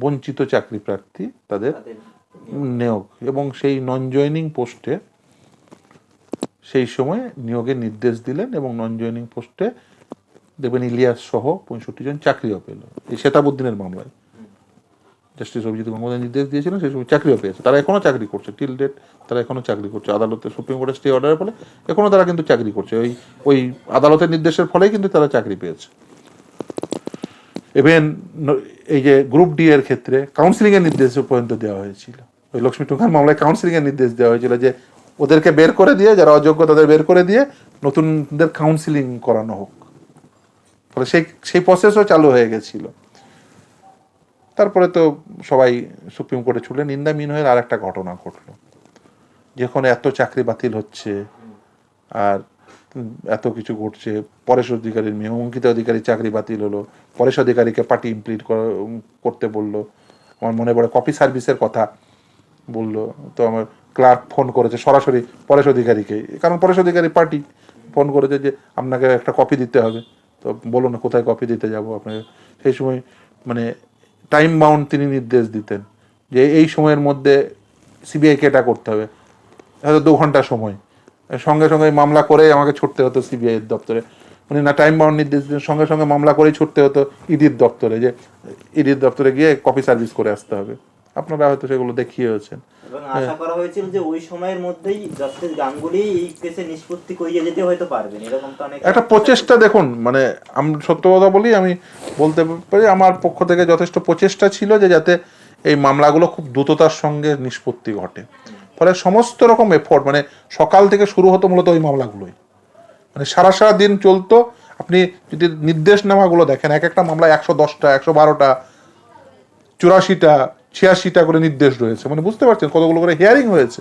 বঞ্চিত চাকরি প্রার্থী তাদের নিয়োগ, এবং সেই নন জয়নিং পোস্টে সেই সময় নিয়োগের নির্দেশ দিলেন, এবং নন জয়নিং পোস্টে দেখবেন ইলিয়াস সহ 65 জন চাকরিও পেল এই শেতাবুদ্দিনের মামলায়। জাস্টিস অভিজিৎ গঙ্গোপাধ্যায় নির্দেশ দিয়েছিলেন, সেই সময় চাকরিও পেয়েছে, তারা এখনো চাকরি করছে, টিল ডেট তারা এখনো চাকরি করছে, আদালতে সুপ্রিম কোর্টের স্টে অর্ডারের ফলে এখনো তারা কিন্তু চাকরি করছে, ওই আদালতের নির্দেশের ফলেই কিন্তু তারা চাকরি পেয়েছে। ইভেন এই যে গ্রুপ ডি এর ক্ষেত্রে কাউন্সিলিং এর নির্দেশ পর্যন্ত দেওয়া হয়েছিল, ওই লক্ষ্মী টুঙ্গার মামলায় কাউন্সিলিং এর নির্দেশ দেওয়া হয়েছিল যে ওদেরকে বের করে দিয়ে, যারা অযোগ্য তাদের বের করে দিয়ে নতুনদের কাউন্সিলিং করানো হোক, ফলে সেই প্রসেসও চালু হয়ে গেছিল। তারপরে তো সবাই সুপ্রিম কোর্টে ছুটলেন। ইন দ্য মিন হয়ে আর একটা ঘটনা ঘটলো, যখন এত চাকরি বাতিল হচ্ছে আর এত কিছু ঘটছে, পরেশ অধিকারীর মেয়ে অঙ্কিতা অধিকারী চাকরি বাতিল হলো, পরেশ অধিকারীকে পার্টি ইমপ্লিট করতে বললো, আমার মনে পড়ে কপি সার্ভিসের কথা বললো, তো আমার ক্লার্ক ফোন করেছে সরাসরি পরেশ অধিকারীকে, কারণ পরেশ অধিকারী পার্টি ফোন করেছে যে আপনাকে একটা কপি দিতে হবে, তো বলো না কোথায় কপি দিতে যাব আপনাকে। সেই সময় মানে টাইম বাউন্ড তিনি নির্দেশ দিতেন যে এই সময়ের মধ্যে সিবিআইকে এটা করতে হবে, হয়তো 2 ঘন্টা সময়, সঙ্গে সঙ্গে মামলা করেই আমাকে ছুটতে হতো সিবিআই এর দপ্তরে, উনি না টাইম বাউন্ড নির্দেশ দিতেন, সঙ্গে সঙ্গে মামলা করেই ছুটতে হতো ইডির দপ্তরে, যে ইডির দপ্তরে গিয়ে কপি সার্ভিস করে আসতে হবে। আপনারা হয়তো সেগুলো দেখিয়েছেন, এবং আশা করা হয়েছিল যে ওই সময়ের মধ্যেই জাস্টিস গাঙ্গুলি এই কেসে নিষ্পত্তি করিয়ে যেতে হয়তো পারবেন, এরকম তো অনেক একটা প্রচেষ্টা। দেখুন মানে আমি সত্য কথা বলি, আমি বলতে পারি আমার পক্ষ থেকে যথেষ্ট প্রচেষ্টা ছিল যে যাতে এই মামলাগুলো খুব দ্রুততার সঙ্গে নিষ্পত্তি ঘটে, ফলে সমস্ত রকম এফোর্ট, মানে সকাল থেকে শুরু হতো মূলত ওই মামলাগুলোই, মানে সারা দিন চলতো। আপনি যদি নির্দেশনামাগুলো দেখেন, এক একটা মামলায় 110টা, 112টা, 84টা, 86টা করে নির্দেশ রয়েছে, মানে বুঝতে পারছেন কতগুলো করে হিয়ারিং হয়েছে।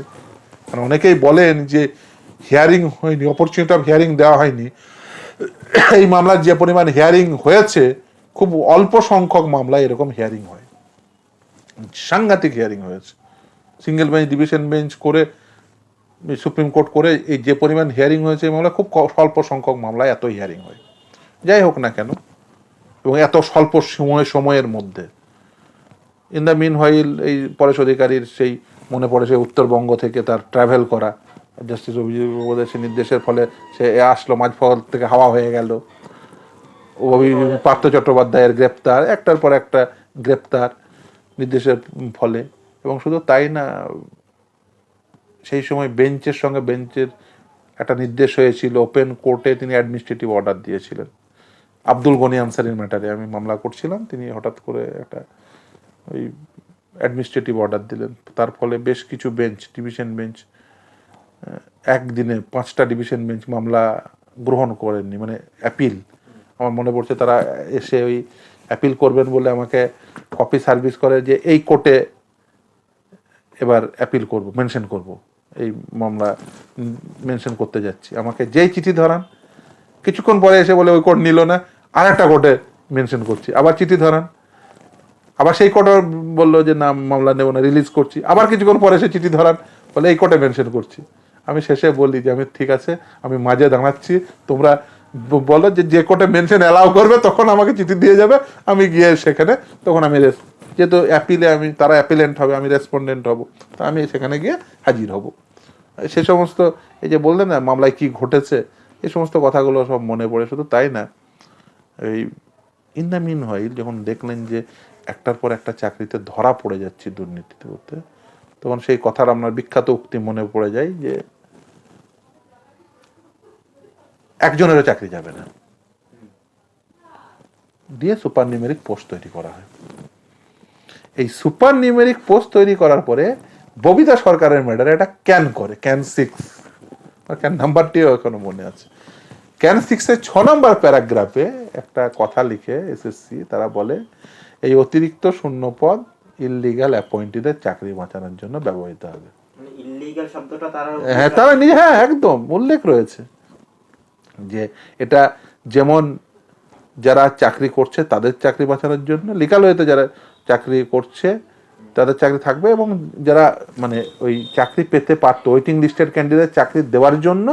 মানে অনেকেই বলেন যে হিয়ারিং হয়নি, অপরচুনিটি অফ হিয়ারিং দেওয়া হয়নি। এই মামলার যে পরিমাণ হিয়ারিং হয়েছে, খুব অল্প সংখ্যক মামলায় এরকম হিয়ারিং হয়, সাংঘাতিক হিয়ারিং হয়েছে। সিঙ্গেল বেঞ্চ, ডিভিশন বেঞ্চ করে, সুপ্রিম কোর্ট করে এই যে পরিমাণ হিয়ারিং হয়েছে এই মামলা, খুব স্বল্প সংখ্যক মামলায় এত হিয়ারিং হয়। যাই হোক না কেন, এবং এত স্বল্প সময়ের মধ্যে। ইন দ্য মিন হোয়াইল এই পরেশ অধিকারীর সেই মনে পড়ে সে উত্তরবঙ্গ থেকে তার ট্রাভেল করা, জাস্টিস অভিজিৎ গঙ্গোপাধ্যায়ের নির্দেশের ফলে সে আসলো, মাঝপথ থেকে হাওয়া হয়ে গেল। পার্থ চট্টোপাধ্যায়ের গ্রেপ্তার, একটার পর একটা গ্রেপ্তার নির্দেশের ফলে। এবং শুধু তাই না, সেই সময় বেঞ্চের সঙ্গে বেঞ্চের একটা নির্দেশ হয়েছিল, ওপেন কোর্টে তিনি অ্যাডমিনিস্ট্রেটিভ অর্ডার দিয়েছিলেন আব্দুল গনি আনসারির ম্যাটারে। আমি মামলা করছিলাম, তিনি হঠাৎ করে একটা ওই অ্যাডমিনিস্ট্রেটিভ অর্ডার দিলেন। তার ফলে বেশ কিছু বেঞ্চ, ডিভিশন বেঞ্চ, একদিনে 5টা ডিভিশন বেঞ্চ মামলা গ্রহণ করেননি, মানে অ্যাপিল। আমার মনে পড়ছে তারা এসে ওই অ্যাপিল করবেন বলে আমাকে কপি সার্ভিস করে যে এই কোর্টে এবার অ্যাপিল করব, মেনশন করব, এই মামলা মেনশন করতে যাচ্ছি। আমাকে যেই চিঠি ধরান, কিছুক্ষণ পরে এসে বলে ওই কোর্ট নিল না, আর একটা কোর্টে মেনশন করছি। আবার চিঠি ধরান, আবার সেই কোর্টে বললো যে না মামলা নেব না, রিলিজ করছি। আবার কিছুক্ষণ পরে এসে চিঠি ধরান, বলে এই কোর্টে মেনশন করছি। আমি শেষে বলি যে আমি ঠিক আছে, আমি মাঝে দাঁড়াচ্ছি, তোমরা বলো যে কোর্টে মেনশন অ্যালাউ করবে তখন আমাকে চিঠি দিয়ে যাবে, আমি গিয়ে সেখানে তখন আমি যেহেতু অ্যাপিলে আমি, তারা অ্যাপিলেন্ট হবে, আমি রেসপন্ডেন্ট হব, তা আমি সেখানে গিয়ে হাজির হব। সে সমস্ত এই যে বললেন না মামলায় কি ঘটেছে, এই সমস্ত কথাগুলো সব মনে পড়ে। শুধু তাই না, এই ইন দ্য মিন হোয়াইল যখন দেখলেন যে একটার পর একটা চাকরিতে ধরা পড়ে যাচ্ছি দুর্নীতিতে করতে, তখন সেই কথার আপনার বিখ্যাত উক্তি মনে পড়ে যায় যে একজনেরও চাকরি যাবে না, দিয়ে সুপার নিউমেরিক পোস্ট তৈরি করা হয়। এই সুপার নিউমেরিক পোস্ট তৈরি করার পরে ববিতা সরকারের ম্যাটারে এটা ক্যান করে, ক্যান 6, ক্যান নাম্বারটিও এখনো মনে আছে। ক্যান 6-এর 6 নম্বর প্যারাগ্রাফে একটা কথা লিখে এসএসসি, তারা বলে এই অতিরিক্ত শূন্য পদ ইললিগাল অ্যাপয়েন্টিদের চাকরি বাঁচানোর জন্য ব্যবহৃত হবে। ইললিগাল শব্দটা তারা, হ্যাঁ তারা নিজে, হ্যাঁ একদম উল্লেখ রয়েছে যে এটা যেমন যারা চাকরি করছে তাদের চাকরি বাঁচানোর জন্য, লিগাল ওয়েতে যারা চাকরি করছে তাদের চাকরি থাকবে, এবং যারা মানে ওই চাকরি পেতে পারতো ওয়েটিং লিস্টেড ক্যান্ডিডেট চাকরি দেওয়ার জন্য,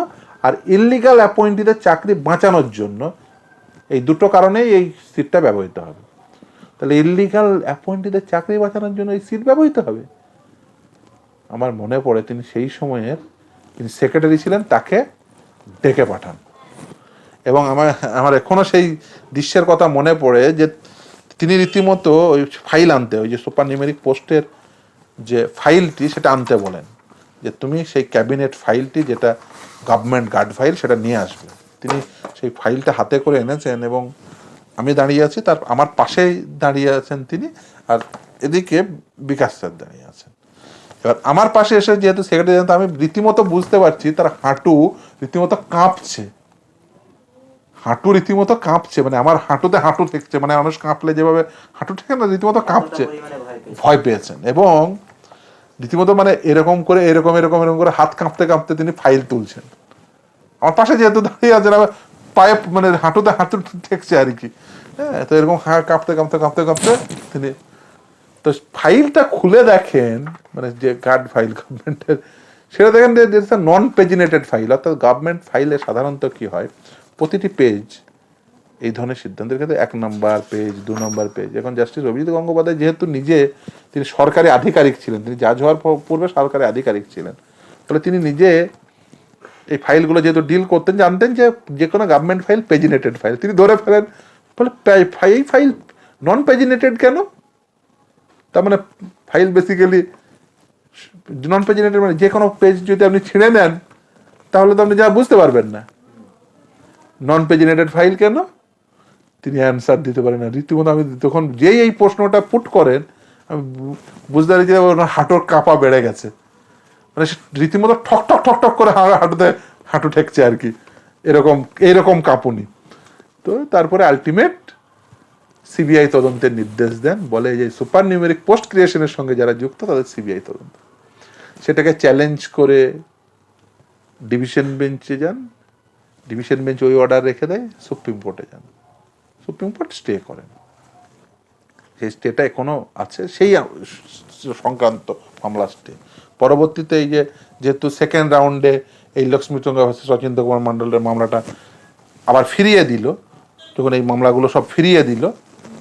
আর ইললিগাল অ্যাপয়েন্টিদের চাকরি বাঁচানোর জন্য, এই দুটো কারণেই এই সিটটা ব্যবহৃত হবে। তাহলে ইললিগাল অ্যাপয়েন্টিদের চাকরি বাঁচানোর জন্য এই সিট ব্যবহৃত হবে। আমার মনে পড়ে তিনি সেই সময়ের তিনি সেক্রেটারি ছিলেন, তাকে ডেকে পাঠান। এবং আমার এখনো সেই দৃশ্যের কথা মনে পড়ে যে তিনি রীতিমতো ওই ফাইল আনতে, ওই যে সুপার নিউমেরিক পোস্টের যে ফাইলটি সেটা আনতে বলেন, যে তুমি সেই ক্যাবিনেট ফাইলটি যেটা গভর্নমেন্ট গার্ড ফাইল সেটা নিয়ে আসবে। তিনি সেই ফাইলটা হাতে করে এনেছেন, এবং আমি দাঁড়িয়ে আছি, তার আমার পাশেই দাঁড়িয়ে আছেন তিনি, আর এদিকে বিকাশ স্যার দাঁড়িয়ে আছেন। এবার আমার পাশে এসে যেহেতু সেক্রেটারি, আমি রীতিমতো বুঝতে পারছি তার হাঁটু রীতিমতো কাঁপছে, হাঁটু রীতিমতো কাঁপছে, মানে আমার হাঁটুতে হাঁটু ঠেকছে, মানে মানুষ কাঁপলে যেভাবে হাঁটু ঠেকে না, রীতিমতো কাঁপছে, ভয় পেয়েছেন। এবং রীতিমতো মানে এরকম করে এরকম এরকম এরকম করে হাত কাঁপতে কাঁপতে তিনি ফাইল তুলছেন। আমার পাশে যেহেতু দাঁড়িয়ে আছেন, আমার পায়ে মানে হাঁটুতে হাঁটু ঠেকছে আর কি, হ্যাঁ। তো এরকম কাঁপতে কাঁপতে কাঁপতে কাঁপতে তিনি তো ফাইলটা খুলে দেখেন, মানে যে গার্ড ফাইল গভর্নমেন্টের, সেটা দেখেন যে নন পেজিনেটেড ফাইল। অর্থাৎ গভর্নমেন্ট ফাইলে সাধারণত কি হয়, প্রতিটি পেজ এই ধরনের সিদ্ধান্তের ক্ষেত্রে 1 নম্বর পেজ, 2 নম্বর পেজ। এখন জাস্টিস অভিজিৎ গঙ্গোপাধ্যায় যেহেতু নিজে তিনি সরকারি আধিকারিক ছিলেন, তিনি জাজ হওয়ার পূর্বে সরকারি আধিকারিক ছিলেন, ফলে তিনি নিজে এই ফাইলগুলো যেহেতু ডিল করতেন, জানতেন যে কোনো গভর্নমেন্ট ফাইল পেজিনেটেড ফাইল। তিনি ধরে ফেলেন, বলে এই ফাইল নন পেজিনেটেড কেন? তার মানে ফাইল বেসিক্যালি নন পেজিনেটেড, মানে যে কোনো পেজ যদি আপনি ছিঁড়ে নেন তাহলে তো আপনি যা বুঝতে পারবেন না, নন পেজিনেটেড ফাইল কেন? তিনি অ্যান্সার দিতে পারেন না। রীতিমতো আমি তখন যেই এই প্রশ্নটা পুট করেন, আমি বুঝতে পারি যে ওনার হাঁটুর কাঁপা বেড়ে গেছে, মানে সে রীতিমতো ঠক ঠক ঠক ঠক করে হাঁটু ঠেকছে আর কি, এইরকম কাঁপুনি। তো তারপরে আলটিমেট সিবিআই তদন্তের নির্দেশ দেন, বলে যে সুপার নিউমেরিক পোস্ট ক্রিয়েশনের সঙ্গে যারা যুক্ত তাদের সিবিআই তদন্ত। সেটাকে চ্যালেঞ্জ করে ডিভিশন বেঞ্চে যান, ডিভিশন বেঞ্চ ওই অর্ডার রেখে দেয়, সুপ্রিম কোর্টে যান, সুপ্রিম কোর্ট স্টে করেন। সেই স্টেটা এখনো আছে, সেই সংক্রান্ত মামলা স্টে। পরবর্তীতে এই যেহেতু সেকেন্ড রাউন্ডে এই লক্ষ্মী চন্দ্র সচিন্দ্র কুমার মণ্ডলের মামলাটা আবার ফিরিয়ে দিল, যখন এই মামলাগুলো সব ফিরিয়ে দিল,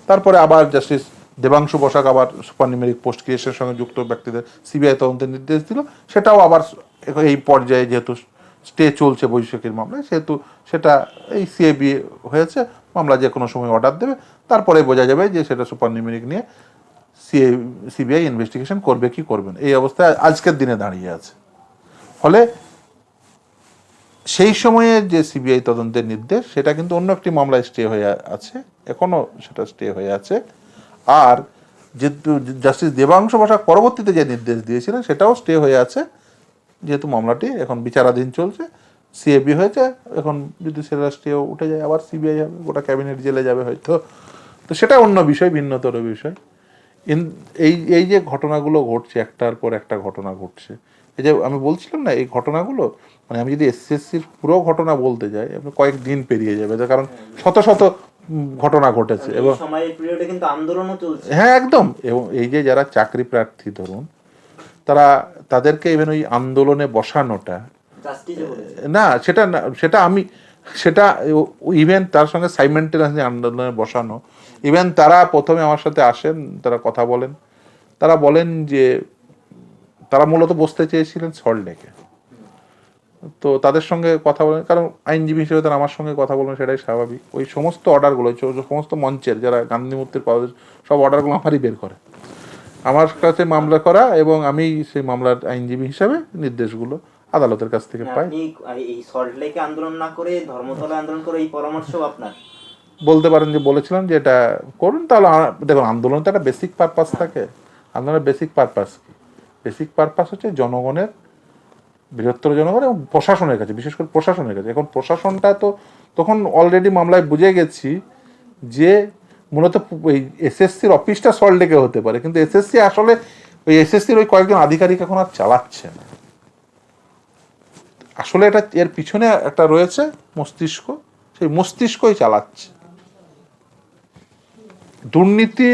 তারপরে আবার জাস্টিস দেবাংশু বসাক আবার সুপার নিউমেরিক পোস্ট ক্রিয়েশনের সঙ্গে যুক্ত ব্যক্তিদের সিবিআই তদন্তের নির্দেশ দিল। সেটাও আবার এই পর্যায়ে যেহেতু স্টে চলছে বৈশাখীর মামলায়, সেহেতু সেটা এই সিএবি হয়েছে, মামলা যে কোনো সময় অর্ডার দেবে, তারপরে বোঝা যাবে যে সেটা সুপার নিউমেরিক নিয়ে সিবিআই ইনভেস্টিগেশন করবে কি করবে না। এই অবস্থায় আজকের দিনে দাঁড়িয়ে আছে। ফলে সেই সময়ে যে সিবিআই তদন্তের নির্দেশ, সেটা কিন্তু অন্য একটি মামলায় স্টে হয়ে আছে, এখনো সেটা স্টে হয়ে আছে। আর যেহেতু জাস্টিস দেবাংশু বসাক পরবর্তীতে যে নির্দেশ দিয়েছিলেন, সেটাও স্টে হয়ে আছে, যেহেতু মামলাটি এখন বিচারাধীন চলছে, সিএবি হয়েছে। এখন যদি সেটা স্টেও উঠে যায়, আবার সিবিআই হবে, গোটা ক্যাবিনেট জেলে যাবে হয়তো। তো সেটা অন্য বিষয়, ভিন্নতর বিষয়। এই যে ঘটনাগুলো ঘটছে, একটার পর একটা ঘটনা ঘটছে, এই যে আমি বলছিলাম না, এই ঘটনাগুলো মানে আমি যদি এসএসসির পুরো ঘটনা বলতে যাই, কয়েকদিন পেরিয়ে যাবে, কারণ শত শত ঘটনা ঘটেছে। এবং সময়ের পিরিয়ডে কিন্তু আন্দোলনও চলছে। হ্যাঁ, একদম। এবং এই যে যারা চাকরি প্রার্থী ধরুন, তাদেরকে ইভেন ওই আন্দোলনে বসানোটা না, সেটা আমি সেটা ইভেন তার সঙ্গে সাইমেন্টেনিয়াসলি আন্দোলনে বসানো, ইভেন তারা প্রথমে আমার সাথে আসেন, তারা কথা বলেন, তারা বলেন যে তারা মূলত বসতে চেয়েছিলেন সল্টলেকে। তো তাদের সঙ্গে কথা বলেন, কারণ আইনজীবী হিসেবে তারা আমার সঙ্গে কথা বলেন, সেটাই স্বাভাবিক। ওই সমস্ত অর্ডারগুলো, সমস্ত মঞ্চের যারা গান্ধী মূর্তির সব অর্ডারগুলো আমারই বের করে, আমার কাছে মামলা করা, এবং আমি সেই মামলার আইনজীবী হিসাবে নির্দেশগুলো আদালতের কাছ থেকে পাই। এই সল্টলেকে আন্দোলন না করে ধর্মতলা আন্দোলন করে এই পরামর্শ আপনার? বলতে পারেন যে বলেছিলাম যে এটা করুন। তাহলে দেখুন, আন্দোলন তো একটা বেসিক পারপাস থাকে। আন্দোলনের বেসিক পারপাস কি? বেসিক পারপাস হচ্ছে জনগণের, বৃহত্তর জনগণ এবং প্রশাসনের কাছে, বিশেষ করে প্রশাসনের কাছে। এখন প্রশাসনটা তো তখন অলরেডি মামলায় বুঝে গেছি যে মূলত ওই এসএসসির অফিসটা সল্টলেকে হতে পারে, কিন্তু এসএসসি আসলে ওই এসএসসির ওই কয়েকজন আধিকারিক এখন আর চালাচ্ছে না। আসলে এটা এর পিছনে একটা রয়েছে মস্তিষ্ক, সেই মস্তিষ্কই চালাচ্ছে দুর্নীতি।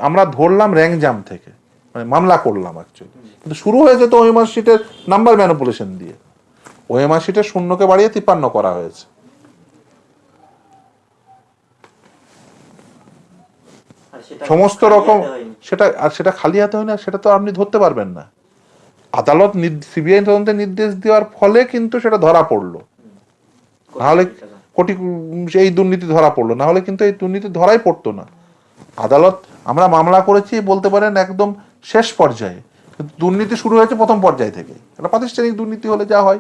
আমরা ধরলাম র্যাঙ্কজাম থেকে, মানে মামলা করলাম অ্যাকচুয়ালি, কিন্তু শুরু হয়েছে তো ওএমআর শিটের নাম্বার ম্যানিপুলেশন দিয়ে। ওএমআর শিটের শূন্যকে বাড়িয়ে 53 করা হয়েছে। সমস্ত রকম সেটা খালি হাতে হয় না, সেটা তো আপনি ধরতে পারবেন না। আদালত সিবিআই তদন্তের নির্দেশ দেওয়ার ফলে কিন্তু সেটা ধরা পড়লো, নাহলে এই দুর্নীতি ধরা পড়লো, না হলে কিন্তু এই দুর্নীতি ধরাই পড়তো না। আদালত, আমরা মামলা করেছি বলতে পারেন একদম শেষ পর্যায়ে, কিন্তু দুর্নীতি শুরু হয়েছে প্রথম পর্যায় থেকে। একটা প্রাতিষ্ঠানিক দুর্নীতি হলে যা হয়,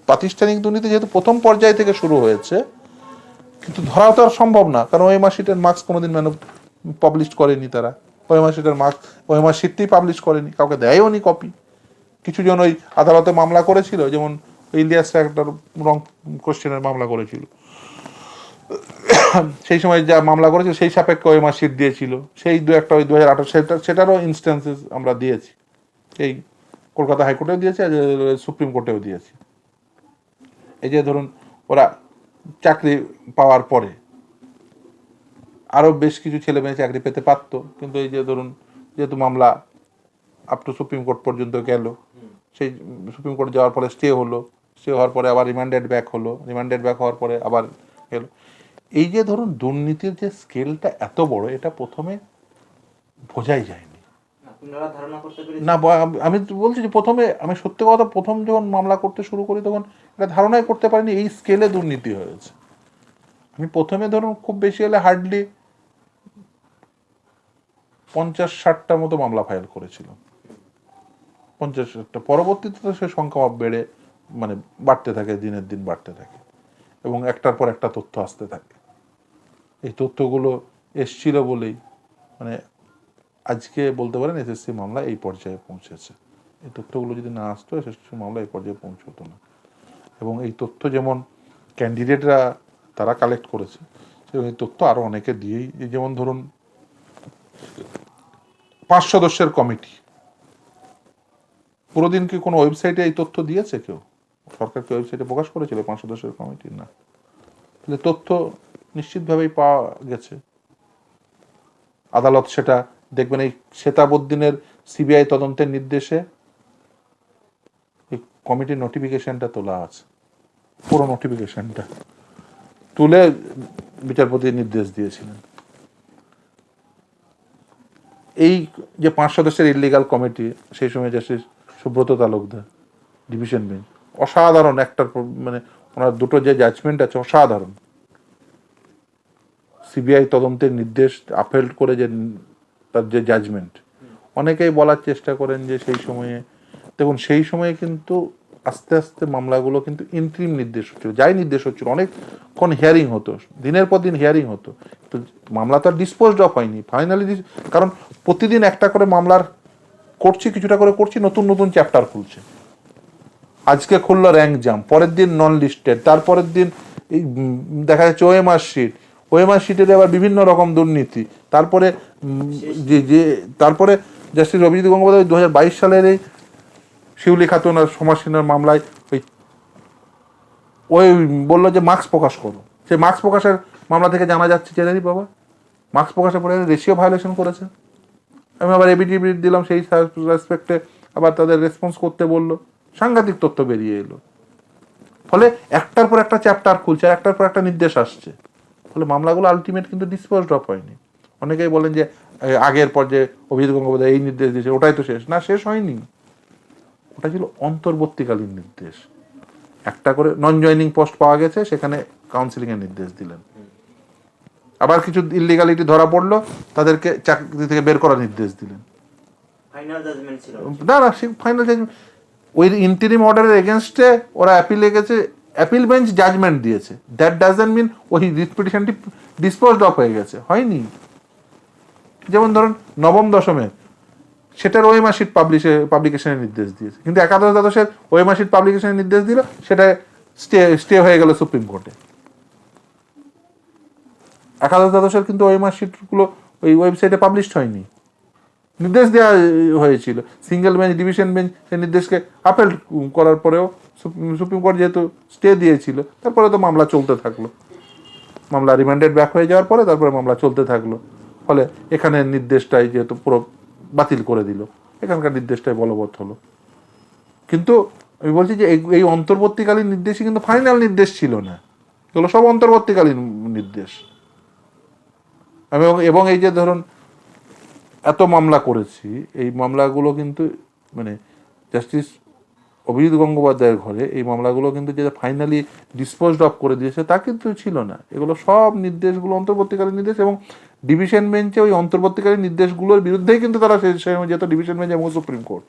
প্রাতিষ্ঠানিক দুর্নীতি যেহেতু প্রথম পর্যায় থেকে শুরু হয়েছে, কিন্তু ধরাও তো আর সম্ভব না, কারণ ওএমআর শিটের মার্কস কোনোদিন পাবলিশ করেনি তারা। ওএমআর শিটের মার্কস ওএমআর শিটটি পাবলিশ করেনি, কাউকে দেয়ও নি কপি। কিছু জন ওই আদালতে মামলা করেছিল, যেমন ইলিয়াস একটা রং কোশ্চেনের মামলা করেছিল, সেই সময় যা মামলা করেছিল সেই সাপেক্ষে ওএমআর শিট দিয়েছিল। সেই একটা ওই 2018 সেটারও ইনস্ট্যান্সেস আমরা দিয়েছি, এই কলকাতা হাইকোর্টেও দিয়েছি, আর সুপ্রিম কোর্টেও দিয়েছি। এই যে ধরুন, ওরা চাকরি পাওয়ার পরে আরও বেশ কিছু ছেলে মেয়ে চাকরি পেতে পারতো, কিন্তু এই যে ধরুন, যেহেতু মামলা আপ টু সুপ্রিম কোর্ট পর্যন্ত গেল, সেই সুপ্রিম কোর্ট যাওয়ার পরে স্টে হলো, স্টে হওয়ার পরে আবার রিমান্ডেড ব্যাক হলো, রিমান্ডেড ব্যাক হওয়ার পরে আবার গেল। এই যে ধরুন দুর্নীতির যে স্কেলটা এত বড়, এটা প্রথমে বোঝাই যায়নি না। আমি বলছি যে প্রথমে, আমি সত্যি কথা, প্রথম যখন মামলা করতে শুরু করি তখন এটা ধারণাই করতে পারিনি এই স্কেলে দুর্নীতি হয়েছে। আমি প্রথমে ধরুন খুব বেশি হলে হার্ডলি 50-60টা মতো মামলা ফাইল করেছিলাম, 50-60টা। পরবর্তীতে তো সে সংখ্যা বেড়ে মানে বাড়তে থাকে, দিনের দিন বাড়তে থাকে, এবং একটার পর একটা তথ্য আসতে থাকে। এই তথ্যগুলো এসছিল বলেই মানে আজকে বলতে পারেন এসএসসি মামলা এই পর্যায়ে পৌঁছেছে। এই তথ্যগুলো যদি না আসতো শেষ মামলা এই পর্যায়ে পৌঁছতো না। এবং এই তথ্য যেমন ক্যান্ডিডেটরা তারা কালেক্ট করেছে, সেরকম এই তথ্য আরও অনেকে দিয়েই, যেমন ধরুন 5 সদস্যের কমিটি, পুরোদিন কি কোনো ওয়েবসাইটে এই তথ্য দিয়েছে কেউ? সরকারকে ওয়েবসাইটে প্রকাশ করেছিল 5 সদস্যের কমিটি? না। তাহলে তথ্য নিশ্চিতভাবেই পাওয়া গেছে। আদালত সেটা দেখবেন, এই শেতাবুদ্দিনের সিবিআই তদন্তের নির্দেশে এই কমিটির নোটিফিকেশনটা তোলা আছে, পুরো নোটিফিকেশনটা তুলে বিচারপতি নির্দেশ দিয়েছিলেন। এই যে 5 সদস্যের ইলিগাল কমিটি, সেই সময় justice Subrata Talukdar, division bench, অসাধারণ একটার মানে ওনার দুটো যে জাজমেন্ট আছে অসাধারণ। সিবিআই তদন্তের নির্দেশ আপহেল করে যে তার যে জাজমেন্ট, অনেকেই বলার চেষ্টা করেন যে সেই সময়ে, দেখুন সেই সময়ে কিন্তু আস্তে আস্তে মামলাগুলো কিন্তু ইন্ট্রিম নির্দেশ হচ্ছিল, যাই নির্দেশ হচ্ছিল, অনেকক্ষণ হিয়ারিং হতো, দিনের পর দিন হিয়ারিং হতো, তো মামলা তো আর ডিসপোজড অফ হয়নি ফাইনালি। কারণ প্রতিদিন একটা করে মামলার করছি, কিছুটা করে করছি, নতুন নতুন চ্যাপ্টার খুলছে। আজকে খুললো র্যাঙ্ক জাম, পরের দিন নন লিস্টেড, তারপরের দিন এই দেখা যাচ্ছে ওএমআর শিট, ওএমআর শিটের আবার বিভিন্ন রকম দুর্নীতি, তারপরে তারপরে জাস্টিস অভিজিৎ গঙ্গোপাধ্যায় 2022 সালের এই শিউলি খাতুন আর সমাজসেনার মামলায় ওই বললো যে মার্কস প্রকাশ করো, সেই মার্কস প্রকাশের মামলা থেকে জানা যাচ্ছে যে বাবা মার্কস প্রকাশের পরে রেশিও ভায়োলেশন করেছে। আমি আবার এবিটিভি দিলাম, সেই রেসপেক্টে আবার তাদের রেসপন্স করতে বললো, সাংঘাতিক তথ্য বেরিয়ে এলো। ফলে একটার পর একটা চ্যাপ্টার খুলছে, একটার পর একটা নির্দেশ আসছে, ফলে মামলাগুলো আলটিমেট কিন্তু ডিসপোজড অফ হয়নি। অনেকেই বলেন যে আগের পর্যায়ে অভিজিৎ গঙ্গোপাধ্যায় এই নির্দেশ দিয়েছে, ওটাই তো শেষ। না, শেষ হয়নি, ওটা ছিল অন্তর্বর্তীকালীন নির্দেশ। একটা করে নন জয়নিং পোস্ট পাওয়া গেছে, সেখানে কাউন্সিলিং এর নির্দেশ দিলেন। আবার কিছু ইলিগালিটি ধরা পড়লো, তাদেরকে চাকরি থেকে বের করার নির্দেশ দিলেন। ফাইনাল জাজমেন্ট ছিল না, ফাইনাল জাজমেন্ট ওই ইন্টারিম অর্ডারের এগেনস্টে ওরা অ্যাপিলে গেছে, অ্যাপিল বেঞ্চ জাজমেন্ট দিয়েছে। দ্যাট ডাজন্ট মিন ওই রিট পিটিশনটি ডিসপোজড অফ হয়ে গেছে, হয়নি। যেমন ধরুন নবম দশমে সেটার ওএমআর শিট পাবলিকেশনের নির্দেশ দিয়েছে, কিন্তু একাদশ দ্বাদশের ওএমআর শিট পাবলিকেশনের নির্দেশ দিল, সেটা স্টে হয়ে গেল সুপ্রিম কোর্টে। একাদশ দ্বাদশের কিন্তু ওএমআর শিটগুলো ওই ওয়েবসাইটে পাবলিশড হয়নি, নির্দেশ দেওয়া হয়েছিল। সিঙ্গেল বেঞ্চ, ডিভিশন বেঞ্চ সেই নির্দেশকে আপেল করার পরেও সুপ্রিম কোর্ট যেহেতু স্টে দিয়েছিল, তারপরে তো মামলা চলতে থাকলো। মামলা রিমান্ডেড ব্যাক হয়ে যাওয়ার পরে তারপরে মামলা চলতে থাকলো। ফলে এখানের নির্দেশটাই যেহেতু পুরো বাতিল করে দিল, এখানকার নির্দেশটাই বলবৎ হলো। কিন্তু আমি বলছি যে এই অন্তর্বর্তীকালীন নির্দেশই কিন্তু ফাইনাল নির্দেশ ছিল না, এগুলো সব অন্তর্বর্তীকালীন নির্দেশ। এবং এই যে ধরুন এত মামলা করেছি, এই মামলাগুলো কিন্তু মানে জাস্টিস অভিজিৎ গঙ্গোপাধ্যায়ের ঘরে এই মামলাগুলো কিন্তু যেটা ফাইনালি ডিসপোজড অফ করে দিয়েছে তা কিন্তু ছিল না। এগুলো সব নির্দেশগুলো অন্তর্বর্তীকালীন নির্দেশ, এবং ডিভিশন বেঞ্চে ওই অন্তর্বর্তীকালীন নির্দেশগুলোর বিরুদ্ধেই কিন্তু তারা সেই সময় যেত, ডিভিশন বেঞ্চ এবং সুপ্রিম কোর্ট।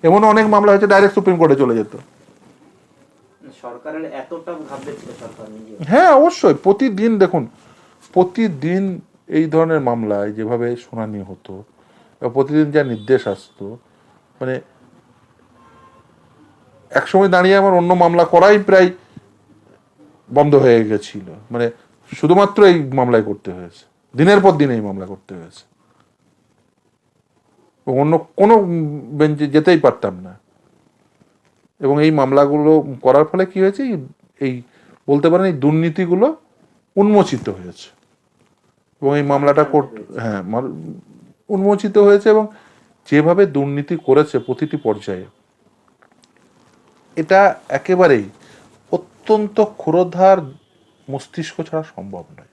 এমন অনেক মামলা হয়েছে ডাইরেক্ট সুপ্রিম কোর্টে চলে যেত। সরকারের এতটা ভাববে ছিল সরকার নিজে? হ্যাঁ, অবশ্যই। প্রতিদিন দেখুন, প্রতিদিন এই ধরনের মামলায় যেভাবে শুনানি হতো, প্রতিদিন যা নির্দেশ আসতো, মানে একসময় দাঁড়িয়ে আমার অন্য মামলা করাই প্রায় বন্ধ হয়ে গেছিল, মানে শুধুমাত্র এই মামলায় করতে হয়েছে, দিনের পর দিন এই মামলা করতে হয়েছে, অন্য কোনো বেঞ্চে যেতেই পারতাম না। এবং এই মামলাগুলো করার ফলে কি হয়েছে, এই বলতে পারেন এই দুর্নীতিগুলো উন্মোচিত হয়েছে, এবং এই মামলাটা হ্যাঁ উন্মোচিত হয়েছে। এবং যেভাবে দুর্নীতি করেছে প্রতিটি পর্যায়ে, এটা একেবারেই অত্যন্ত ক্ষুরধার মস্তিষ্ক ছাড়া সম্ভব নয়।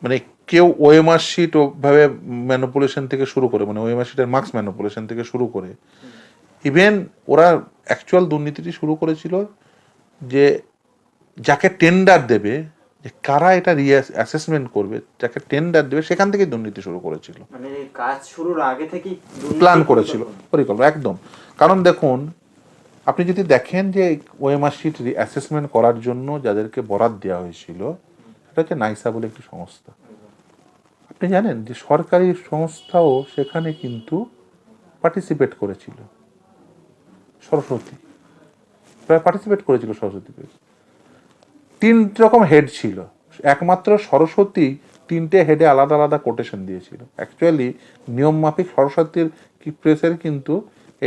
মানে কেউ ওএমআর শিট ওভাবে ম্যানিপুলেশন থেকে শুরু করে, মানে ওএমআর শিটের মার্কস ম্যানিপুলেশন থেকে শুরু করে, ইভেন ওরা অ্যাকচুয়াল দুর্নীতিটি শুরু করেছিল যে যাকে টেন্ডার দেবে, যে কারা এটা অ্যাসেসমেন্ট করবে, যাকে টেন্ডার দেবে, সেখান থেকেই দুর্নীতি শুরু করেছিল। মানে কাজ শুরুর আগে থেকেই প্ল্যান করেছিল, পরিকল্পনা একদম। কারণ দেখুন, আপনি যদি দেখেন যে ওএমআর শিট অ্যাসেসমেন্ট করার জন্য যাদেরকে বরাদ দেওয়া হয়েছিল, সেটা হচ্ছে নাইসা বলে একটি সংস্থা। আপনি জানেন যে সরকারি সংস্থাও সেখানে কিন্তু পার্টিসিপেট করেছিল সরস্বতী, প্রায় পার্টিসিপেট করেছিল সরস্বতী পেজ। 3 রকম হেড ছিল, একমাত্র সরস্বতী 3টে হেডে আলাদা আলাদা কোটেশন দিয়েছিল। অ্যাকচুয়ালি নিয়ম মাফিক সরস্বতীর কি প্রেসের কিন্তু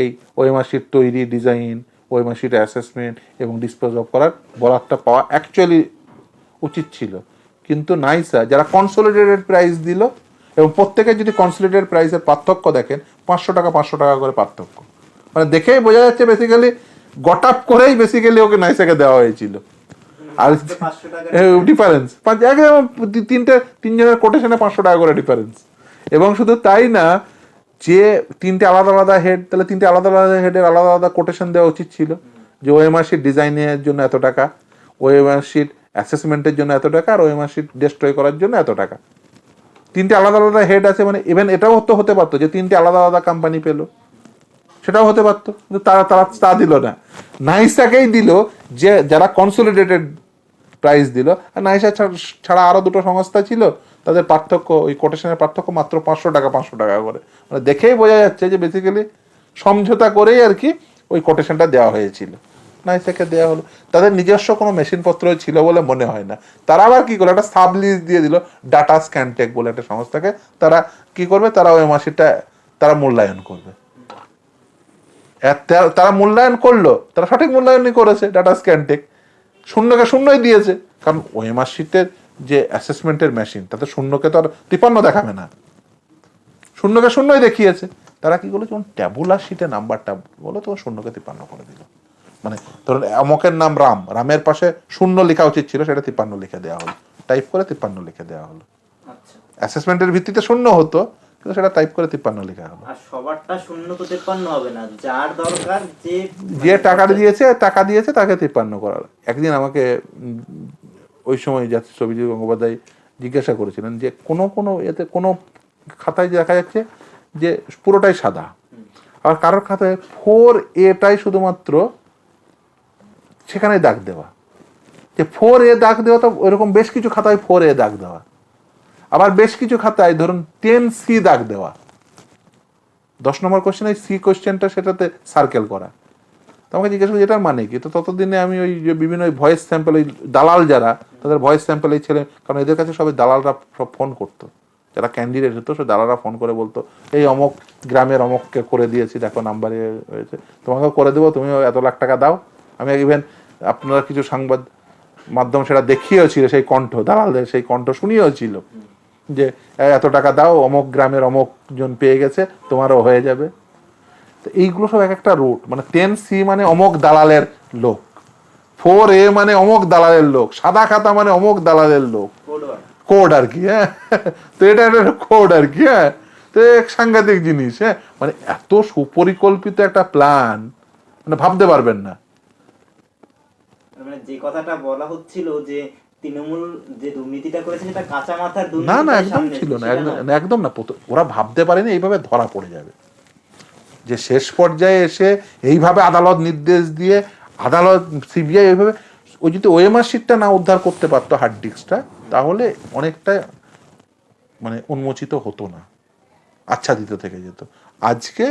এই ওএমআর শিট তৈরি, ডিজাইন, ওএমআর শিট অ্যাসেসমেন্ট এবং ডিসপোজ অফ করার বরাতটা পাওয়া অ্যাকচুয়ালি উচিত ছিল, কিন্তু নাইসা যারা কনসোলিডেটেড প্রাইস দিল, এবং প্রত্যেকে যদি কনসোলিডেটেড প্রাইসের পার্থক্য দেখেন 500 টাকা করে পার্থক্য, মানে দেখেই বোঝা যাচ্ছে বেসিক্যালি গট আপ করেই বেসিক্যালি ওকে নাইসাকে দেওয়া হয়েছিল। আর 500 টাকা ডিফারেন্স তিনজনের কোটেশনে 500 টাকা করে ডিফারেন্স। এবং শুধু তাই না, যে 3টে আলাদা আলাদা হেড, তাহলে 3টে আলাদা আলাদা হেডের আলাদা আলাদা কোটেশন দেওয়া উচিত ছিল, যে ওএমআর শিট ডিজাইনের জন্য এত টাকা, ওএমআর শিট অ্যাসেসমেন্টের জন্য এত টাকা, আর ওএমআর শিট ডিস্ট্রয় করার জন্য এত টাকা। 3টে আলাদা আলাদা হেড আছে, মানে ইভেন এটাও তো হতে পারতো যে 3টে আলাদা আলাদা কোম্পানি পেলো, সেটাও হতে পারতো, কিন্তু তারা তারা তা দিল না। নাইসাকেই দিল, যে যারা কনসোলিডেটেড প্রাইস দিল। আর নাইসা ছাড়া আরো 2টো সংস্থা ছিল, তাদের পার্থক্য, ওই কোটেশনের পার্থক্য মাত্র 500 টাকা করে। মানে দেখেই বোঝা যাচ্ছে যে বেসিক্যালি সমঝোতা করেই আর কি ওই কোটেশনটা দেওয়া হয়েছিল, নাইসাকে দেওয়া হলো। তাদের নিজস্ব কোনো মেশিনপত্র ছিল বলে মনে হয় না। তারা আবার কি করলো, একটা সাব লিজ দিয়ে দিল ডাটা স্ক্যানটেক বলে একটা সংস্থাকে। তারা কি করবে, তারা ওই মাসিটা তারা মূল্যায়ন করবে। তারা মূল্যায়ন করলো, তারা সঠিক মূল্যায়নই করেছে। ডাটা স্ক্যানটেক শূন্যকে শূন্যই দিয়েছে, কারণ ওএমআর শিটের যে অ্যাসেসমেন্টের মেশিন, তাতে শূন্যকে তো আর 53 দেখাবে না, শূন্যকে শূন্যই দেখিয়েছে। তারা কি করলো, যেমন ট্যাবুলার শিটে নাম্বারটা বলো, তো শূন্যকে 53 করে দিল। মানে ধরুন অমকের নাম রাম, রামের পাশে শূন্য লেখা উচিত ছিল, সেটা 53 লিখে দেওয়া হলো, টাইপ করে 53 লিখে দেওয়া হলো। আচ্ছা, অ্যাসেসমেন্টের ভিত্তিতে শূন্য হতো, কিন্তু সেটা টাইপ করে 53 লেখা হলো। আর সবারটা শূন্য তো 53 হবে না, যার দরকার যে টাকা দিয়েছে তাকে 53 করার। একদিন আমাকে ওই সময় জাতীয় ছবিজি গঙ্গোপাধ্যায় জিজ্ঞাসা করেছিলেন যে কোনো এতে কোনো খাতায় দেখা যাচ্ছে যে পুরোটাই সাদা, আর কারোর খাতায় 4A শুধুমাত্র সেখানে দাগ দেওয়া, যে 4A দাগ দেওয়া, তো ওইরকম বেশ কিছু খাতায় 4A দাগ দেওয়া, আবার বেশ কিছু খাতায় ধরুন 10C দাগ দেওয়া। 10 নম্বর কোশ্চেনে সি কোশ্চেনটা সেটাতে সার্কেল করা। তো আমাকে জিজ্ঞাসা করি এটার মানে কি? তো ততদিনে আমি ওই যে বিভিন্ন ওই ভয়েস স্যাম্পল, ওই দালাল যারা, তাদের ভয়েস স্যাম্পল এই ছেলে, কারণ এদের কাছে সবাই দালালরা সব ফোন করতো, যারা ক্যান্ডিডেট হতো সে দালালরা ফোন করে বলতো, এই অমক গ্রামের অমককে করে দিয়েছি, দেখো নাম্বারে হয়েছে, তোমাকেও করে দেবো, তুমি এত লাখ টাকা দাও। আমি ইভেন আপনারা কিছু সংবাদ মাধ্যম সেটা দেখিয়েছিল, সেই কণ্ঠ, দালালদের সেই কণ্ঠ শুনিয়েছিল যে এত টাকা দাও, অমক গ্রামের অমক জন পেয়ে গেছে, তোমারও হয়ে যাবে। তো এইগুলো সব এক একটা রুট, মানে 10C মানে অমক দালালের লোক, 4A মানে অমক দালালের লোক, সাদা খাতা মানে অমক দালালের লোক, কোড আর কি। হ্যাঁ, তো এটা একটা কোড আর কি। হ্যাঁ, তো এক সাংঘাতিক জিনিস। হ্যাঁ, মানে এত সুপরিকল্পিত একটা প্ল্যান, মানে ভাবতে পারবেন না। মানে যে কথাটা বলা হচ্ছিল যে তৃণমূল যে দুর্নীতিটা করেছে সেটা কাঁচা মাথার দুর্নীতি, না না, একদম ছিল না, একদম না। ওরা ভাবতে পারেনি এইভাবে ধরা পড়ে যাবে, যে শেষ পর্যায়ে এসে এইভাবে আদালত নির্দেশ দিয়ে, আদালত সিবিআই এইভাবে, ওই যদি ওএমআর শিটটা না উদ্ধার করতে পারতো, হার্ড ডিস্কটা, তাহলে অনেকটা মানে উন্মোচিত হতো না, আচ্ছাদিত থেকে যেত। আজকে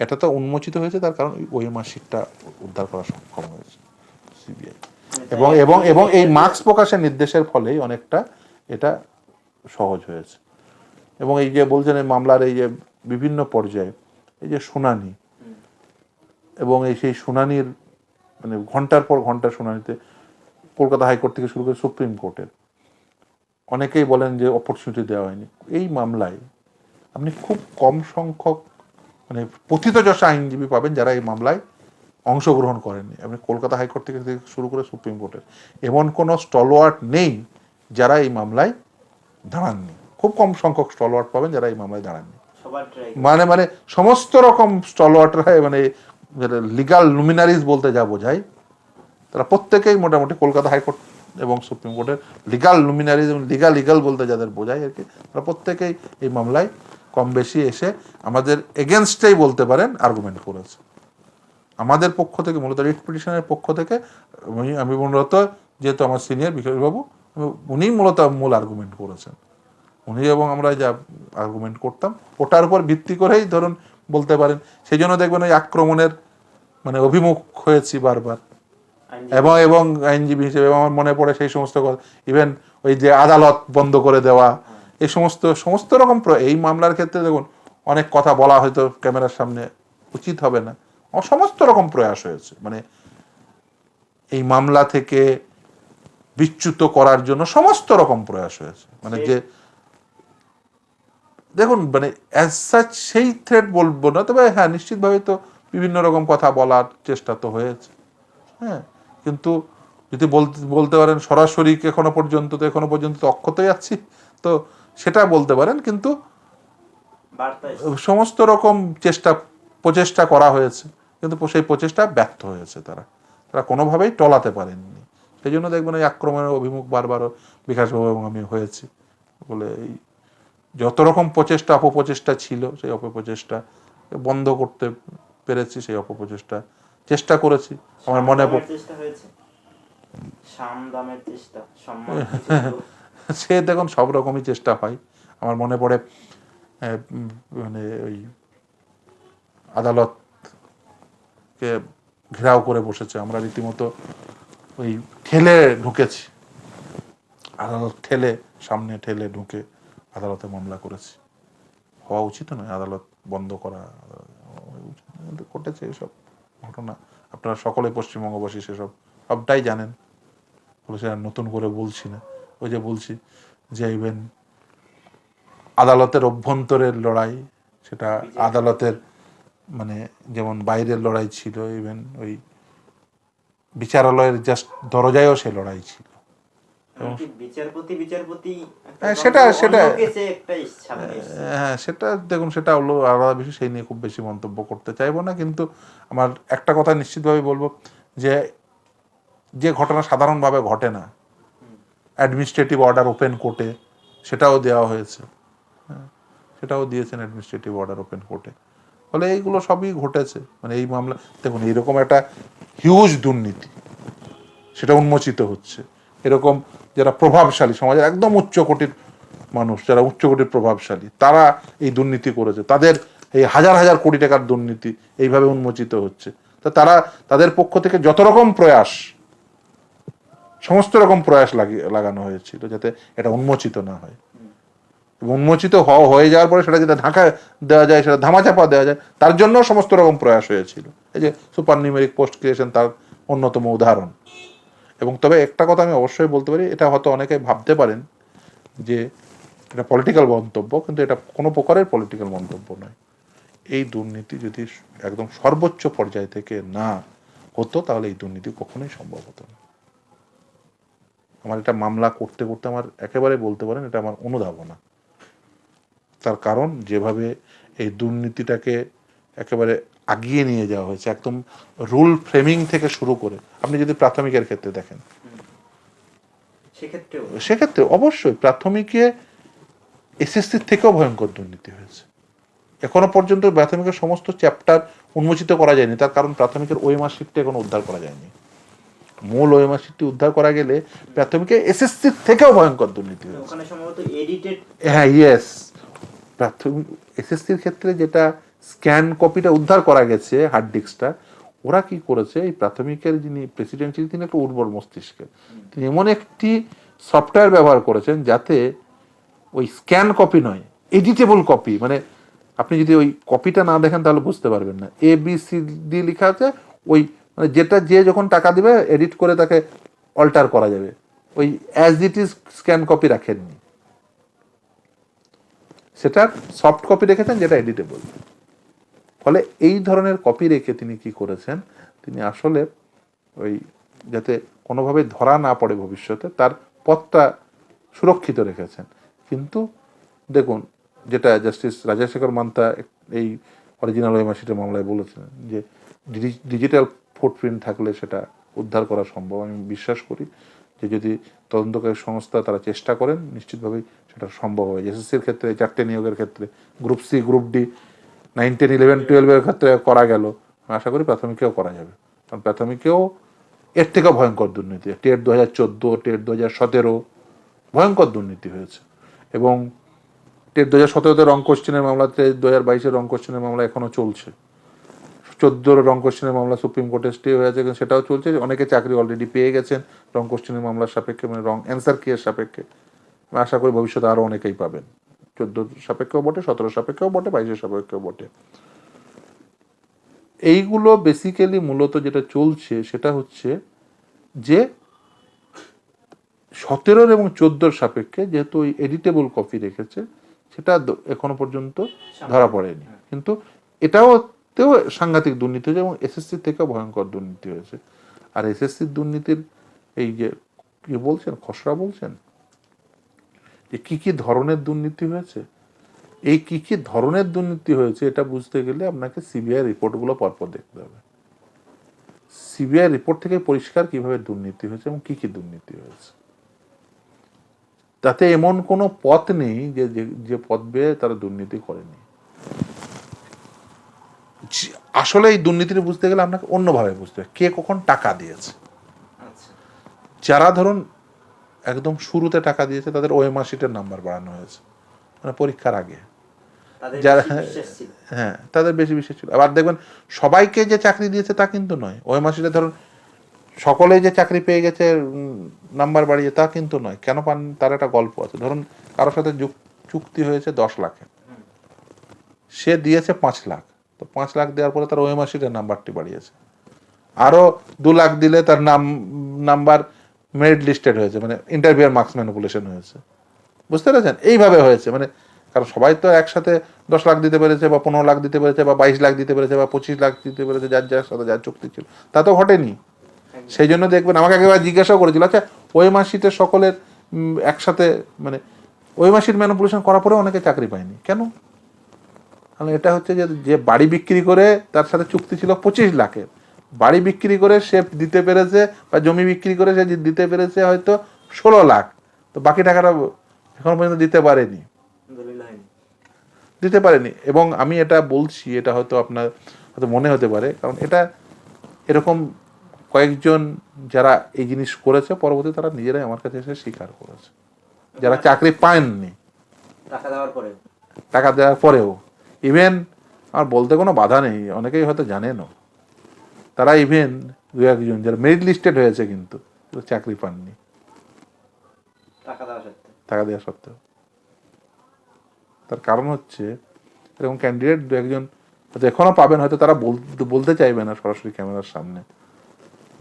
এটা তো উন্মোচিত হয়েছে, তার কারণ ওএমআর শিটটা উদ্ধার করা সক্ষম হয়েছে সিবিআই, এবং এবং এবং এই মার্কস প্রকাশের নির্দেশের ফলেই অনেকটা এটা সহজ হয়েছে। এবং এই যে বলছেন এই মামলার এই যে বিভিন্ন পর্যায়ে এই যে শুনানি, এবং এই সেই শুনানির মানে ঘন্টার পর ঘন্টা শুনানিতে কলকাতা হাইকোর্ট থেকে শুরু করে সুপ্রিম কোর্টের, অনেকেই বলেন যে অপরচুনিটি দেওয়া হয়নি। এই মামলায় আপনি খুব কম সংখ্যক মানে পতিতযশা আইনজীবী পাবেন যারা এই মামলায় অংশগ্রহণ করেননি। আপনি কলকাতা হাইকোর্ট থেকে শুরু করে সুপ্রিম কোর্টের এমন কোনো স্টলওয়ার্ড নেই যারা এই মামলায় দাঁড়াননি। খুব কম সংখ্যক স্টলওয়ার্ড পাবেন যারা এই মামলায় দাঁড়াননি। মানে সমস্ত রকম স্টলওয়ার্ডরা, মানে লিগাল লুমিনারিজ বলতে যা বোঝায়, তারা প্রত্যেকেই মোটামুটি কলকাতা হাইকোর্ট এবং সুপ্রিম কোর্টের লিগাল লুমিনারিজ এবং লিগাল বলতে যাদের বোঝায় আর কি, তারা প্রত্যেকেই এই মামলায় কম বেশি এসে আমাদের এগেনস্টেই বলতে পারেন আর্গুমেন্ট করেছে। আমাদের পক্ষ থেকে মূলত রিট পিটিশনের পক্ষ থেকে আমি মূলত, যেহেতু আমার সিনিয়র বিকাশবাবু, উনিই মূলত মূল আর্গুমেন্ট করেছেন। উনি এবং আমরা যা আর্গুমেন্ট করতাম ওটার উপর ভিত্তি করেই ধরুন বলতে পারেন। সেই জন্য দেখবেন ওই আক্রমণের মানে অভিমুখ হয়েছি বারবার। এবং আইনজীবী হিসেবে আমার মনে পড়ে সেই সমস্ত কথা, ইভেন ওই যে আদালত বন্ধ করে দেওয়া, এই সমস্ত রকম এই মামলার ক্ষেত্রে দেখুন অনেক কথা বলা হয়তো ক্যামেরার সামনে উচিত হবে না, সমস্ত রকম প্রয়াস হয়েছে মানে এই মামলা থেকে বিচ্যুত করার জন্য সমস্ত রকম প্রয়াস হয়েছে। মানে যে দেখুন মানে অ্যাজ সাচ সেই থ্রেট বলবো না, তবে হ্যাঁ নিশ্চিতভাবে তো বিভিন্ন রকম কথা বলার চেষ্টা তো হয়েছে। হ্যাঁ, কিন্তু যদি বলতে পারেন সরাসরি এখনো পর্যন্ত তো অক্ষতই আছি, তো সেটা বলতে পারেন। কিন্তু সমস্ত রকম প্রচেষ্টা করা হয়েছে, কিন্তু সেই প্রচেষ্টা ব্যর্থ হয়েছে। তারা কোনোভাবেই টলাতে পারেননি। সেই জন্য দেখবেন এই আক্রমণের অভিমুখ বারবারও বিকাশবাবু এবং আমি হয়েছি বলে এই যত রকম অপপ্রচেষ্টা ছিল সেই অপপ্রচেষ্টা বন্ধ করতে পেরেছি, সেই অপপ্রচেষ্টা চেষ্টা করেছি। আমার মনে সে দেখুন সব রকমই চেষ্টা হয়। আমার মনে পড়ে মানে ওই আদালতকে ঘেরাও করে বসেছে, আমরা রীতিমতো ওই ঠেলে ঢুকেছি, আদালত সামনে ঠেলে ঢুকে আদালতে মামলা করেছি। হওয়া উচিত নয় আদালত বন্ধ করা, ঘটেছে এসব ঘটনা। আপনারা সকলে পশ্চিমবঙ্গবাসী সেসব সবটাই জানেন, বলেছে আর নতুন করে বলছি না। ওই যে বলছি যে ইভেন আদালতের অভ্যন্তরের লড়াই, সেটা আদালতের মানে যেমন বাইরের লড়াই ছিল, ইভেন ওই বিচারালয়ের জাস্ট দরজায়ও সে লড়াই ছিল। সেটা দেখুন সেটা হলো আলাদা বিষয়, সেই নিয়ে খুব বেশি মন্তব্য করতে চাইবো না। কিন্তু আমার একটা কথা নিশ্চিতভাবে বলবো যে ঘটনা সাধারণভাবে ঘটে না, অ্যাডমিনিস্ট্রেটিভ অর্ডার ওপেন কোর্টে সেটাও দেওয়া হয়েছে, সেটাও দিয়েছেন অ্যাডমিনিস্ট্রেটিভ অর্ডার ওপেন কোর্টে। ফলে এইগুলো সবই ঘটেছে। মানে এই মামলা দেখুন এইরকম একটা হিউজ দুর্নীতি সেটা উন্মোচিত হচ্ছে। এরকম যারা প্রভাবশালী, সমাজের একদম উচ্চকোটির মানুষ, যারা উচ্চকোটির প্রভাবশালী, তারা এই দুর্নীতি করেছে, তাদের এই হাজার হাজার কোটি টাকার দুর্নীতি এইভাবে উন্মোচিত হচ্ছে। তো তাদের পক্ষ থেকে যত রকম প্রয়াস, সমস্ত রকম প্রয়াস লাগানো হয়েছিল যাতে এটা উন্মোচিত না হয়। উন্মোচিত হয়ে যাওয়ার পরে সেটা যেটা ঢাকা দেওয়া যায়, সেটা ধামাচাপা দেওয়া যায়, তার জন্য সমস্ত রকম প্রয়াস হয়েছিল। এই যে সুপার নিউমেরিক পোস্ট ক্রিয়েশন তার অন্যতম উদাহরণ। এবং তবে একটা কথা আমি অবশ্যই বলতে পারি, এটা হয়তো অনেকে ভাবতে পারেন যে এটা পলিটিক্যাল মন্তব্য, কিন্তু এটা কোনো প্রকারের পলিটিক্যাল মন্তব্য নয়। এই দুর্নীতি যদি একদম সর্বোচ্চ পর্যায় থেকে না হতো তাহলে এই দুর্নীতি কখনোই সম্ভব হতো না। আমার এটা মামলা করতে করতে আমার একেবারে বলতে পারেন এটা আমার অনুধাবনা। তার কারণ যেভাবে এই দুর্নীতিটাকে একেবারে আগিয়ে নিয়ে যাওয়া হয়েছে, একদম রুল ফ্রেমিং থেকে শুরু করে, আপনি যদি প্রাথমিকের ক্ষেত্রে দেখেন, সেক্ষেত্রে অবশ্যই প্রাথমিকে এসএসসির থেকেও ভয়ঙ্কর দুর্নীতি হয়েছে। এখনো পর্যন্ত প্রাথমিকের সমস্ত চ্যাপ্টার উন্মোচিত করা যায়নি, তার কারণ প্রাথমিকের ওএমআর-শিটটা এখনো উদ্ধার করা যায়নি। মূল ওএমআর-শিটটি উদ্ধার করা গেলে প্রাথমিকে এসএসসির থেকেও ভয়ঙ্কর দুর্নীতি হয়েছে। হ্যাঁ, ইয়েস, প্রাথমিক এসএসসির ক্ষেত্রে যেটা স্ক্যান কপিটা উদ্ধার করা গেছে হার্ড ডিস্কটা, ওরা কি করেছে, এই প্রাথমিকের যিনি প্রেসিডেন্ট ছিলেন তিনি একটা উর্বর মস্তিষ্কের, তিনি এমন একটি সফটওয়্যার ব্যবহার করেছেন যাতে ওই স্ক্যান কপি নয়, এডিটেবল কপি, মানে আপনি যদি ওই কপিটা না দেখেন তাহলে বুঝতে পারবেন না, ABCD লেখা আছে, ওই মানে যেটা যে যখন টাকা দিবে এডিট করে তাকে অল্টার করা যাবে, ওই as it is scan copy রাখেননি, সেটার সফট কপি রেখেছেন যেটা এডিটেবল। ফলে এই ধরনের কপি রেখে তিনি কি করেছেন, তিনি আসলে ওই যাতে কোনোভাবে ধরা না পড়ে ভবিষ্যতে তার পথটা সুরক্ষিত রেখেছেন। কিন্তু দেখুন যেটা জাস্টিস রাজাশেখর মান্তা এই অরিজিনাল ওএমআর-শিটের মামলায় বলেছেন যে ডিজিটাল ফুটপ্রিন্ট থাকলে সেটা উদ্ধার করা সম্ভব। আমি বিশ্বাস করি যে যদি তদন্তকারী সংস্থা তারা চেষ্টা করেন নিশ্চিতভাবেই সেটা সম্ভব হয়। এসএসসির ক্ষেত্রে 4টে নিয়োগের ক্ষেত্রে, গ্রুপ সি, গ্রুপ ডি, 9, 10, 11, 12 ক্ষেত্রে করা গেল, আশা করি প্রাথমিকেও করা যাবে। কারণ প্রাথমিকেও এর থেকেও ভয়ঙ্কর দুর্নীতি, টেট 2014, টেট 2017 ভয়ঙ্কর দুর্নীতি হয়েছে। এবং টেট 2017-তে রং কোশ্চেনের মামলা, 2022-এর রং কোশ্চেনের মামলা এখনো চলছে, 14-র রং কোশ্চেনের মামলা সুপ্রিম কোর্টে স্টে হয়ে আছে, সেটাও চলছে। অনেকে চাকরি অলরেডি পেয়ে গেছেন রং কোশ্চেনের মামলার সাপেক্ষে, মানে রং অ্যান্সার কি এর সাপেক্ষে। আশা করি ভবিষ্যতে আরও অনেকেই পাবেন, 14 সাপেক্ষেও বটে, 17 সাপেক্ষেও বটে, 22 সাপেক্ষেও বটে। এইগুলো বেসিক্যালি মূলত যেটা চলছে সেটা হচ্ছে যে 17 এবং 14 সাপেক্ষে যেহেতু ওই এডিটেবল কপি রেখেছে, সেটা এখনো পর্যন্ত ধরা পড়েনি, কিন্তু এটাওতেও সাংঘাতিক দুর্নীতি হয়েছে এবং এসএসসি থেকেও ভয়ঙ্কর দুর্নীতি হয়েছে। আর এসএসসির দুর্নীতির এই যে কি বলছেন, খসড়া বলছেন যে কি কি ধরনের দুর্নীতি হয়েছে, এই কি কি ধরনের দুর্নীতি হয়েছে এটা বুঝতে গেলে আপনাকে সিবিআই রিপোর্টগুলো পরপর দেখতে হবে। সিবিআই রিপোর্ট থেকে পরিষ্কার কিভাবে দুর্নীতি হয়েছে এবং কি কি দুর্নীতি হয়েছে। তাতে এমন কোনো পথ নেই যে যে পথ বেয়ে তারা দুর্নীতি করেনি। আসলে এই দুর্নীতিটা বুঝতে গেলে আপনাকে অন্যভাবে বুঝতে হবে, কে কখন টাকা দিয়েছে। যারা ধরুন একদম শুরুতে টাকা দিয়েছে তাদের ওএমআর শিটের নাম্বার বাড়ানো হয়েছে, মানে পরীক্ষার আগে, যারা হ্যাঁ তাদের বেশি বিশ্বাস ছিল। আবার দেখবেন সবাইকে যে চাকরি দিয়েছে তা কিন্তু নয়, ওএমআর শিটে ধরুন সকলেই যে চাকরি পেয়ে গেছে নাম্বার বাড়িয়ে তা কিন্তু নয়। কেন পান তার একটা গল্প আছে। ধরুন কারোর সাথে চুক্তি হয়েছে 10 লাখের, সে দিয়েছে 5 লাখ, তো 5 লাখ দেওয়ার পরে তার ওএমআর শিটের নাম্বারটি বাড়িয়েছে, আরো 2 লাখ দিলে তার নাম্বার মেরিট লিস্টেড হয়েছে, মানে ইন্টারভিউর মার্কস ম্যানিপুলেশন হয়েছে। বুঝতে পেরেছেন? এইভাবে হয়েছে, মানে কারণ সবাই তো একসাথে 10 লাখ দিতে পেরেছে বা 15 লাখ দিতে পেরেছে বা 22 লাখ দিতে পেরেছে বা 25 লাখ দিতে পেরেছে, যার যার সাথে যার চুক্তি ছিল, তা তো ঘটেনি। সেই জন্য দেখবেন আমাকে একেবারে জিজ্ঞাসাও করেছিল, আচ্ছা ওএমআর শিটের সকলের একসাথে মানে ওএমআর শিট ম্যানিপুলেশন করার পরেও অনেকে চাকরি পায়নি কেন? এটা হচ্ছে যে বাড়ি বিক্রি করে তার সাথে চুক্তি ছিল 25 লাখের, বাড়ি বিক্রি করে সে দিতে পেরেছে বা জমি বিক্রি করে সে দিতে পেরেছে হয়তো 16 লাখ, তো বাকি টাকাটা এখন পর্যন্ত দিতে পারেনি। এবং আমি এটা বলছি, এটা হয়তো আপনার হয়তো মনে হতে পারে, কারণ এটা এরকম কয়েকজন যারা এই জিনিস করেছে পরবর্তী তারা নিজেরাই আমার কাছে এসে স্বীকার করেছে, যারা চাকরি পায়নি টাকা দেওয়ার পরেও। ইভেন আর বলতে কোনো বাধা নেই, অনেকেই হয়তো জানেনও, তারা ইভেন 2-1 যারা মেরিট লিস্টেড হয়েছে কিন্তু চাকরি পাননি টাকা দেওয়া সত্ত্বেও। তার কারণ হচ্ছে এরকম ক্যান্ডিডেট 2-1 হয়তো এখনো পাবেন, হয়তো তারা বলতে চাইবে না সরাসরি ক্যামেরার সামনে,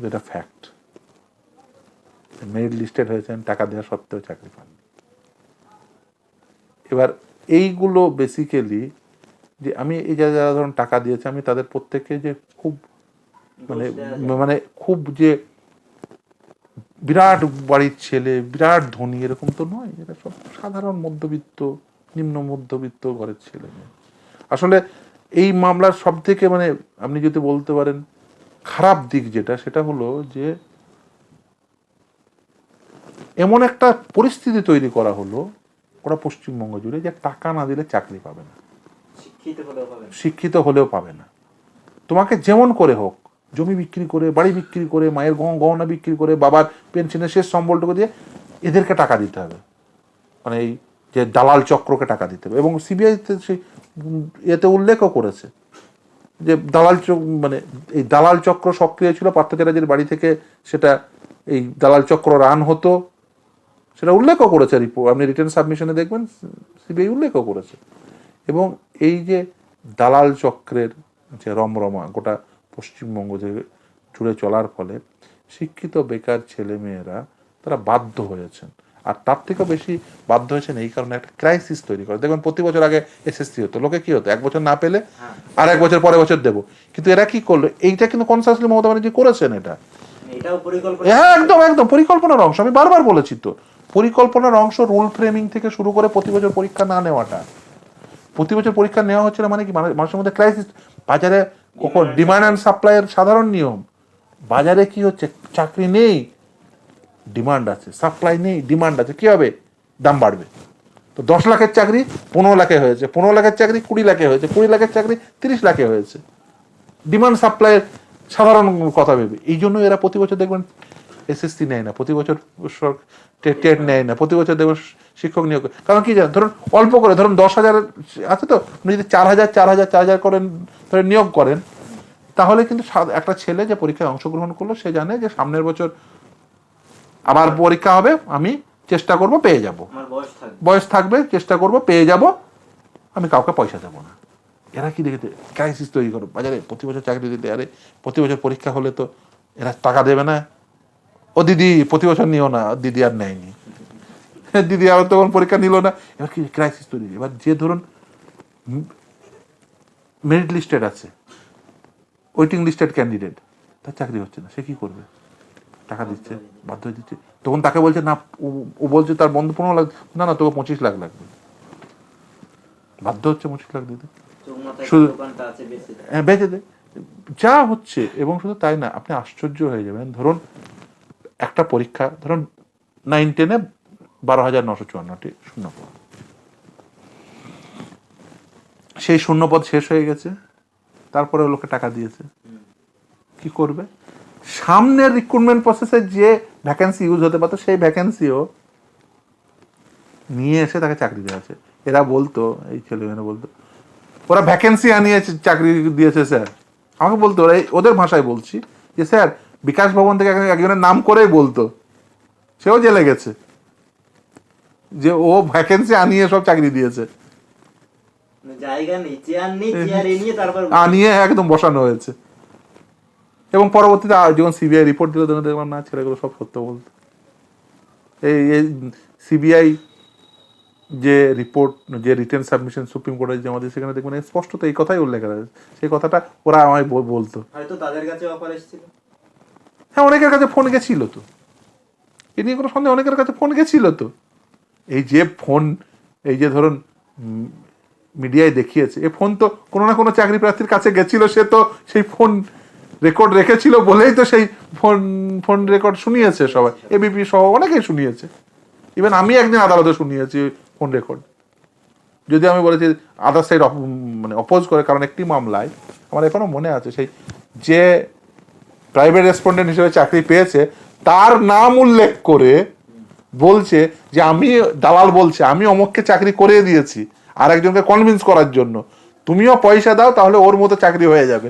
যেটা ফ্যাক্ট, মেরিট লিস্টেড হয়েছেন টাকা দেওয়া সত্ত্বেও চাকরি পাননি। এবার এইগুলো বেসিক্যালি যে আমি এই যারা ধরুন টাকা দিয়েছে, আমি তাদের প্রত্যেককে যে খুব মানে খুব যে বিরাট বাড়ির ছেলে বিরাট ধনী এরকম তো নয়, এরা সব সাধারণ মধ্যবিত্ত নিম্ন মধ্যবিত্ত ঘরের ছেলে মেয়ে। আসলে এই মামলার সব থেকে মানে আপনি যদি বলতে পারেন খারাপ দিক যেটা, সেটা হলো যে এমন একটা পরিস্থিতি তৈরি করা হলো ওরা পশ্চিমবঙ্গ জুড়ে যে টাকা না দিলে চাকরি পাবে না, শিক্ষিত হলেও পাবে না। তোমাকে যেমন করে হোক জমি বিক্রি করে, বাড়ি বিক্রি করে, মায়ের গহনা বিক্রি করে, বাবার পেনশনের শেষ সম্বলটুকু দিয়ে এদেরকে টাকা দিতে হবে, মানে এই যে দালাল চক্রকে টাকা দিতে হবে। এবং সিবিআই এতে উল্লেখও করেছে যে মানে এই দালাল চক্র সক্রিয় ছিল, পার্থ চ্যাটার্জির বাড়ি থেকে সেটা এই দালাল চক্র রান হতো, সেটা উল্লেখও করেছে রিপোর্ট, আপনি রিটার্ন সাবমিশনে দেখবেন সিবিআই উল্লেখও করেছে। এবং এই যে দালাল চক্রের যে রমরমা গোটা পশ্চিমবঙ্গ জুড়ে চলার ফলে শিক্ষিত বেকার ছেলে মেয়েরা তারা বাধ্য হয়েছেন, আর তার থেকেও বেশি বাধ্য হয়েছেন এই কারণে একটা ক্রাইসিস তৈরি করে। দেখবেন প্রতি বছর আগে এসএসসি হতো, লোকে কি হতো 1 বছর না পেলে আর 1 বছর পরে বছর দেবো, কিন্তু এরা কি করলো, এইটা কিন্তু কনসাসলি মমতা ব্যানার্জি করেছেন, এটা একদম একদম পরিকল্পনার অংশ। আমি বারবার বলেছি তো, পরিকল্পনার অংশ রুল ফ্রেমিং থেকে শুরু করে প্রতি বছর পরীক্ষা না নেওয়াটা। প্রতি বছর পরীক্ষা নেওয়া হচ্ছে না মানে কি, মানুষের মধ্যে ক্রাইসিস। বাজারে কখন ডিমান্ড অ্যান্ড সাপ্লাইয়ের সাধারণ নিয়ম, বাজারে কি হচ্ছে, চাকরি নেই ডিমান্ড আছে, সাপ্লাই নেই ডিমান্ড আছে, কি হবে, দাম বাড়বে। তো 10 লাখের চাকরি 15 লাখে হয়েছে, 15 লাখের চাকরি 20 লাখে হয়েছে, 20 লাখের চাকরি 30 লাখে হয়েছে, ডিমান্ড সাপ্লাইয়ের সাধারণ কথা ভেবে। এই জন্য এরা প্রতি বছর দেখবেন এসএসসি নেয় না, প্রতি বছর টেট নেয় না, প্রতি বছর দেখবেন শিক্ষক নিয়োগ করে। কারণ কি জানেন, ধরুন অল্প করে, ধরুন 10,000 আছে তো, আপনি যদি 4,000 করেন, ধরে নিয়োগ করেন, তাহলে কিন্তু একটা ছেলে যে পরীক্ষায় অংশগ্রহণ করলো সে জানে যে সামনের বছর আবার পরীক্ষা হবে, আমি চেষ্টা করব পেয়ে যাব, বয়স থাকবে, চেষ্টা করব পেয়ে যাব, আমি কাউকে পয়সা দেবো না। এরা কি দেখেছে, ক্রাইসিস তৈরি করো বাজারে, প্রতি বছর চাকরি দিতে, আরে প্রতি বছর পরীক্ষা হলে তো এরা টাকা দেবে না, ও দিদি প্রতি বছর নিও না, দিদি আর নেয়নি, দিদি আর তখন পরীক্ষা নিল না। এবার কি ক্রাইসিস তৈরি, এবার যে ধরুন মেরিট লিস্টেড আছে, ওয়েটিং লিস্টেড ক্যান্ডিডেট, তার চাকরি হচ্ছে না, সে কি করবে, টাকা দিচ্ছে, বাধ্য হয়ে দিচ্ছে, তখন তাকে বলছে না, ও বলছে তার বন্ধু 15 লাখ, না না তোকে 25 লাখ লাগবে, বাধ্য হচ্ছে 25 লাখ দিতে, শুধু হ্যাঁ বেঁচে দে, যা হচ্ছে। এবং শুধু তাই না, আপনি আশ্চর্য হয়ে যাবেন, ধরুন একটা পরীক্ষা, ধরুন 9-10-এ 12,954টি শূন্যপদ, সেই শূন্যপদ শেষ হয়ে গেছে, তারপরে লোকে টাকা দিয়েছে, কি করবে, সামনের রিক্রুটমেন্ট প্রসেসে যে ভ্যাকেন্সি ইউজ হতে পারতো সেই ভ্যাকেন্সিও নিয়ে এসে তাকে চাকরি দেওয়া আছে। এরা বলতো, এই ছেলেমেয়েরা বলতো ওরা ভ্যাকেন্সি আনিয়ে চাকরি দিয়েছে স্যার, আমাকে বলতো, ওরা ওদের ভাষায় বলছি যে স্যার বিকাশ ভবন থেকে একজনের নাম করেই বলতো, সেও জেলে গেছে, যে ও ভ্যাকেন্সি আনিয়ে সব চাকরি দিয়েছে, আনিয়ে একদম বসানো হয়েছে। এবং পরবর্তীতে যখন সিবিআই রিপোর্ট দিল, তখন দেখলাম না, ছেলেগুলো সব সত্য বলতো। এই সিবিআই যে রিপোর্ট, যে রিটেন সাবমিশন সুপ্রিম কোর্টে জমা দিয়ে, সেখানে দেখবেন স্পষ্টত এই কথাই উল্লেখ করা আছে, সেই কথাটা ওরা আমায় বলতো। হয়তো তাদের কাছে অফার এসেছিল, হ্যাঁ অনেকের কাছে ফোন গেছিল তো, এ নিয়ে কোনো সন্দেহ, অনেকের কাছে ফোন গেছিল তো। এই যে ফোন, এই যে ধরুন মিডিয়ায় দেখিয়েছে, এ ফোন তো কোনো না কোনো চাকরি প্রার্থীর কাছে গেছিল, সে তো সেই ফোন রেকর্ড রেখেছিল বলেই তো সেই ফোন রেকর্ড শুনিয়েছে সবাই, এবিপি সহ অনেকেই শুনিয়েছে, ইভেন আমি একদিন আদালতে শুনিয়েছি ফোন রেকর্ড। যদি আমি বলেছি আদার সাইড মানে অপোজ করে, কারণ একটি মামলায় আমার এখনো মনে আছে, সেই যে প্রাইভেট রেসপন্ডেন্ট হিসেবে চাকরি পেয়েছে তার নাম উল্লেখ করে বলছে যে আমি, দালাল বলছে আমি অমুককে চাকরি করে দিয়েছি আর একজনকে কনভিন্স করার জন্য, তুমিও পয়সা দাও তাহলে ওর মতো চাকরি হয়ে যাবে।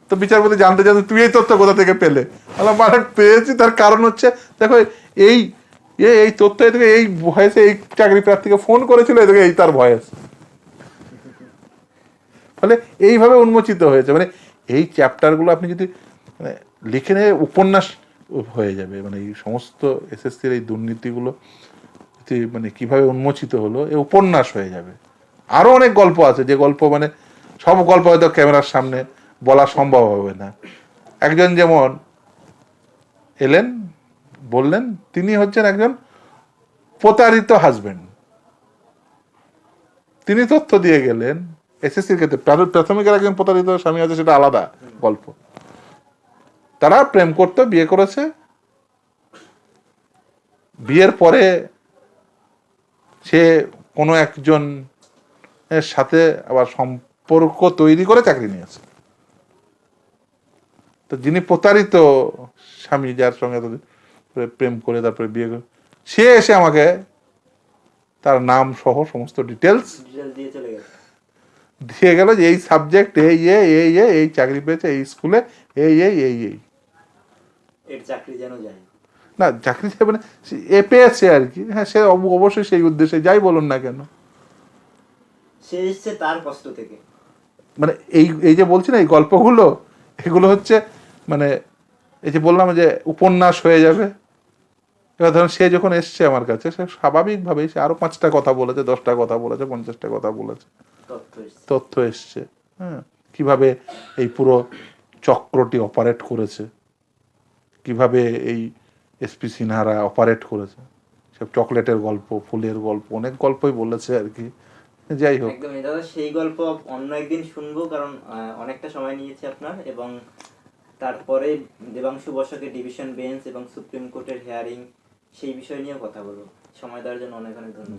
তো বিচারপতি জানতে জানতে তুই এই তথ্য কোথা থেকে পেলে, মানে পেয়েছি তার কারণ হচ্ছে দেখো এই এই তথ্য, এদিকে এই ভয়েসে এই চাকরি প্রার্থীকে ফোন করেছিল, এদিকে এই তার ভয়েস, ফলে এইভাবে উন্মোচিত হয়েছে। মানে এই চ্যাপ্টারগুলো আপনি যদি মানে লিখে নিয়ে উপন্যাস হয়ে যাবে, মানে এই সমস্ত এসএসসির এই দুর্নীতিগুলো মানে কিভাবে উন্মোচিত হলো, এই উপন্যাস হয়ে যাবে। আরো অনেক গল্প আছে, যে গল্প মানে সব গল্প হয়তো ক্যামেরার সামনে বলা সম্ভব হবে না। একজন যেমন এলেন, বললেন তিনি হচ্ছেন একজন প্রতারিত হাজবেন্ড, তিনি তথ্য দিয়ে গেলেন এসএসসির ক্ষেত্রে। প্রাথমিকের একজন প্রতারিত স্বামী আছে, সেটা আলাদা গল্প, তারা প্রেম করতে বিয়ে করেছে, বিয়ের পরে সে কোনো একজন এর সাথে আবার সম্পর্ক তৈরি করে চাকরি নিয়েছে। তো যিনি প্রতারিত স্বামী, যার সঙ্গে প্রেম করে তারপরে বিয়ে করে, সে এসে আমাকে তার নাম সহ সমস্ত ডিটেলস দিয়ে গেল, যে এই সাবজেক্ট এই এই চাকরি পেয়েছে এই স্কুলে, এই চাকরি যেন যায় না, চাকরি মানে এ পেয়েছে আর কি। হ্যাঁ সে অবশ্যই সেই উদ্দেশ্যে, যাই বলুন না কেন, সে এসছে তার কষ্ট থেকে। মানে এই যে বলছি না, এই গল্পগুলো এগুলো হচ্ছে মানে এই যে বললাম যে উপন্যাস হয়ে যাবে। এবার ধরুন সে যখন এসছে আমার কাছে, সে স্বাভাবিকভাবেই সে আরো 5টা কথা বলেছে, 10টা কথা বলেছে, 50টা কথা বলেছে, তথ্য এসছে। হ্যাঁ, কিভাবে এই পুরো চক্রটি অপারেট করেছে, কিভাবে এই এসপি সিনহারা অপারেট করেছে, সব চকলেটের গল্প, ফুলের গল্প, অনেক গল্পই বলেছে আর কি। যাই হোক, একদমই দাদা, সেই গল্প অন্য একদিন শুনবো, কারণ অনেকটা সময় নিয়েছে আপনার। এবং তারপরে দেবাংশু বসাকের ডিভিশন বেঞ্চ এবং সুপ্রিম কোর্টের হিয়ারিং, সেই বিষয় নিয়েও কথা বলবো। সময় দেওয়ার জন্য অনেক অনেক ধন্যবাদ।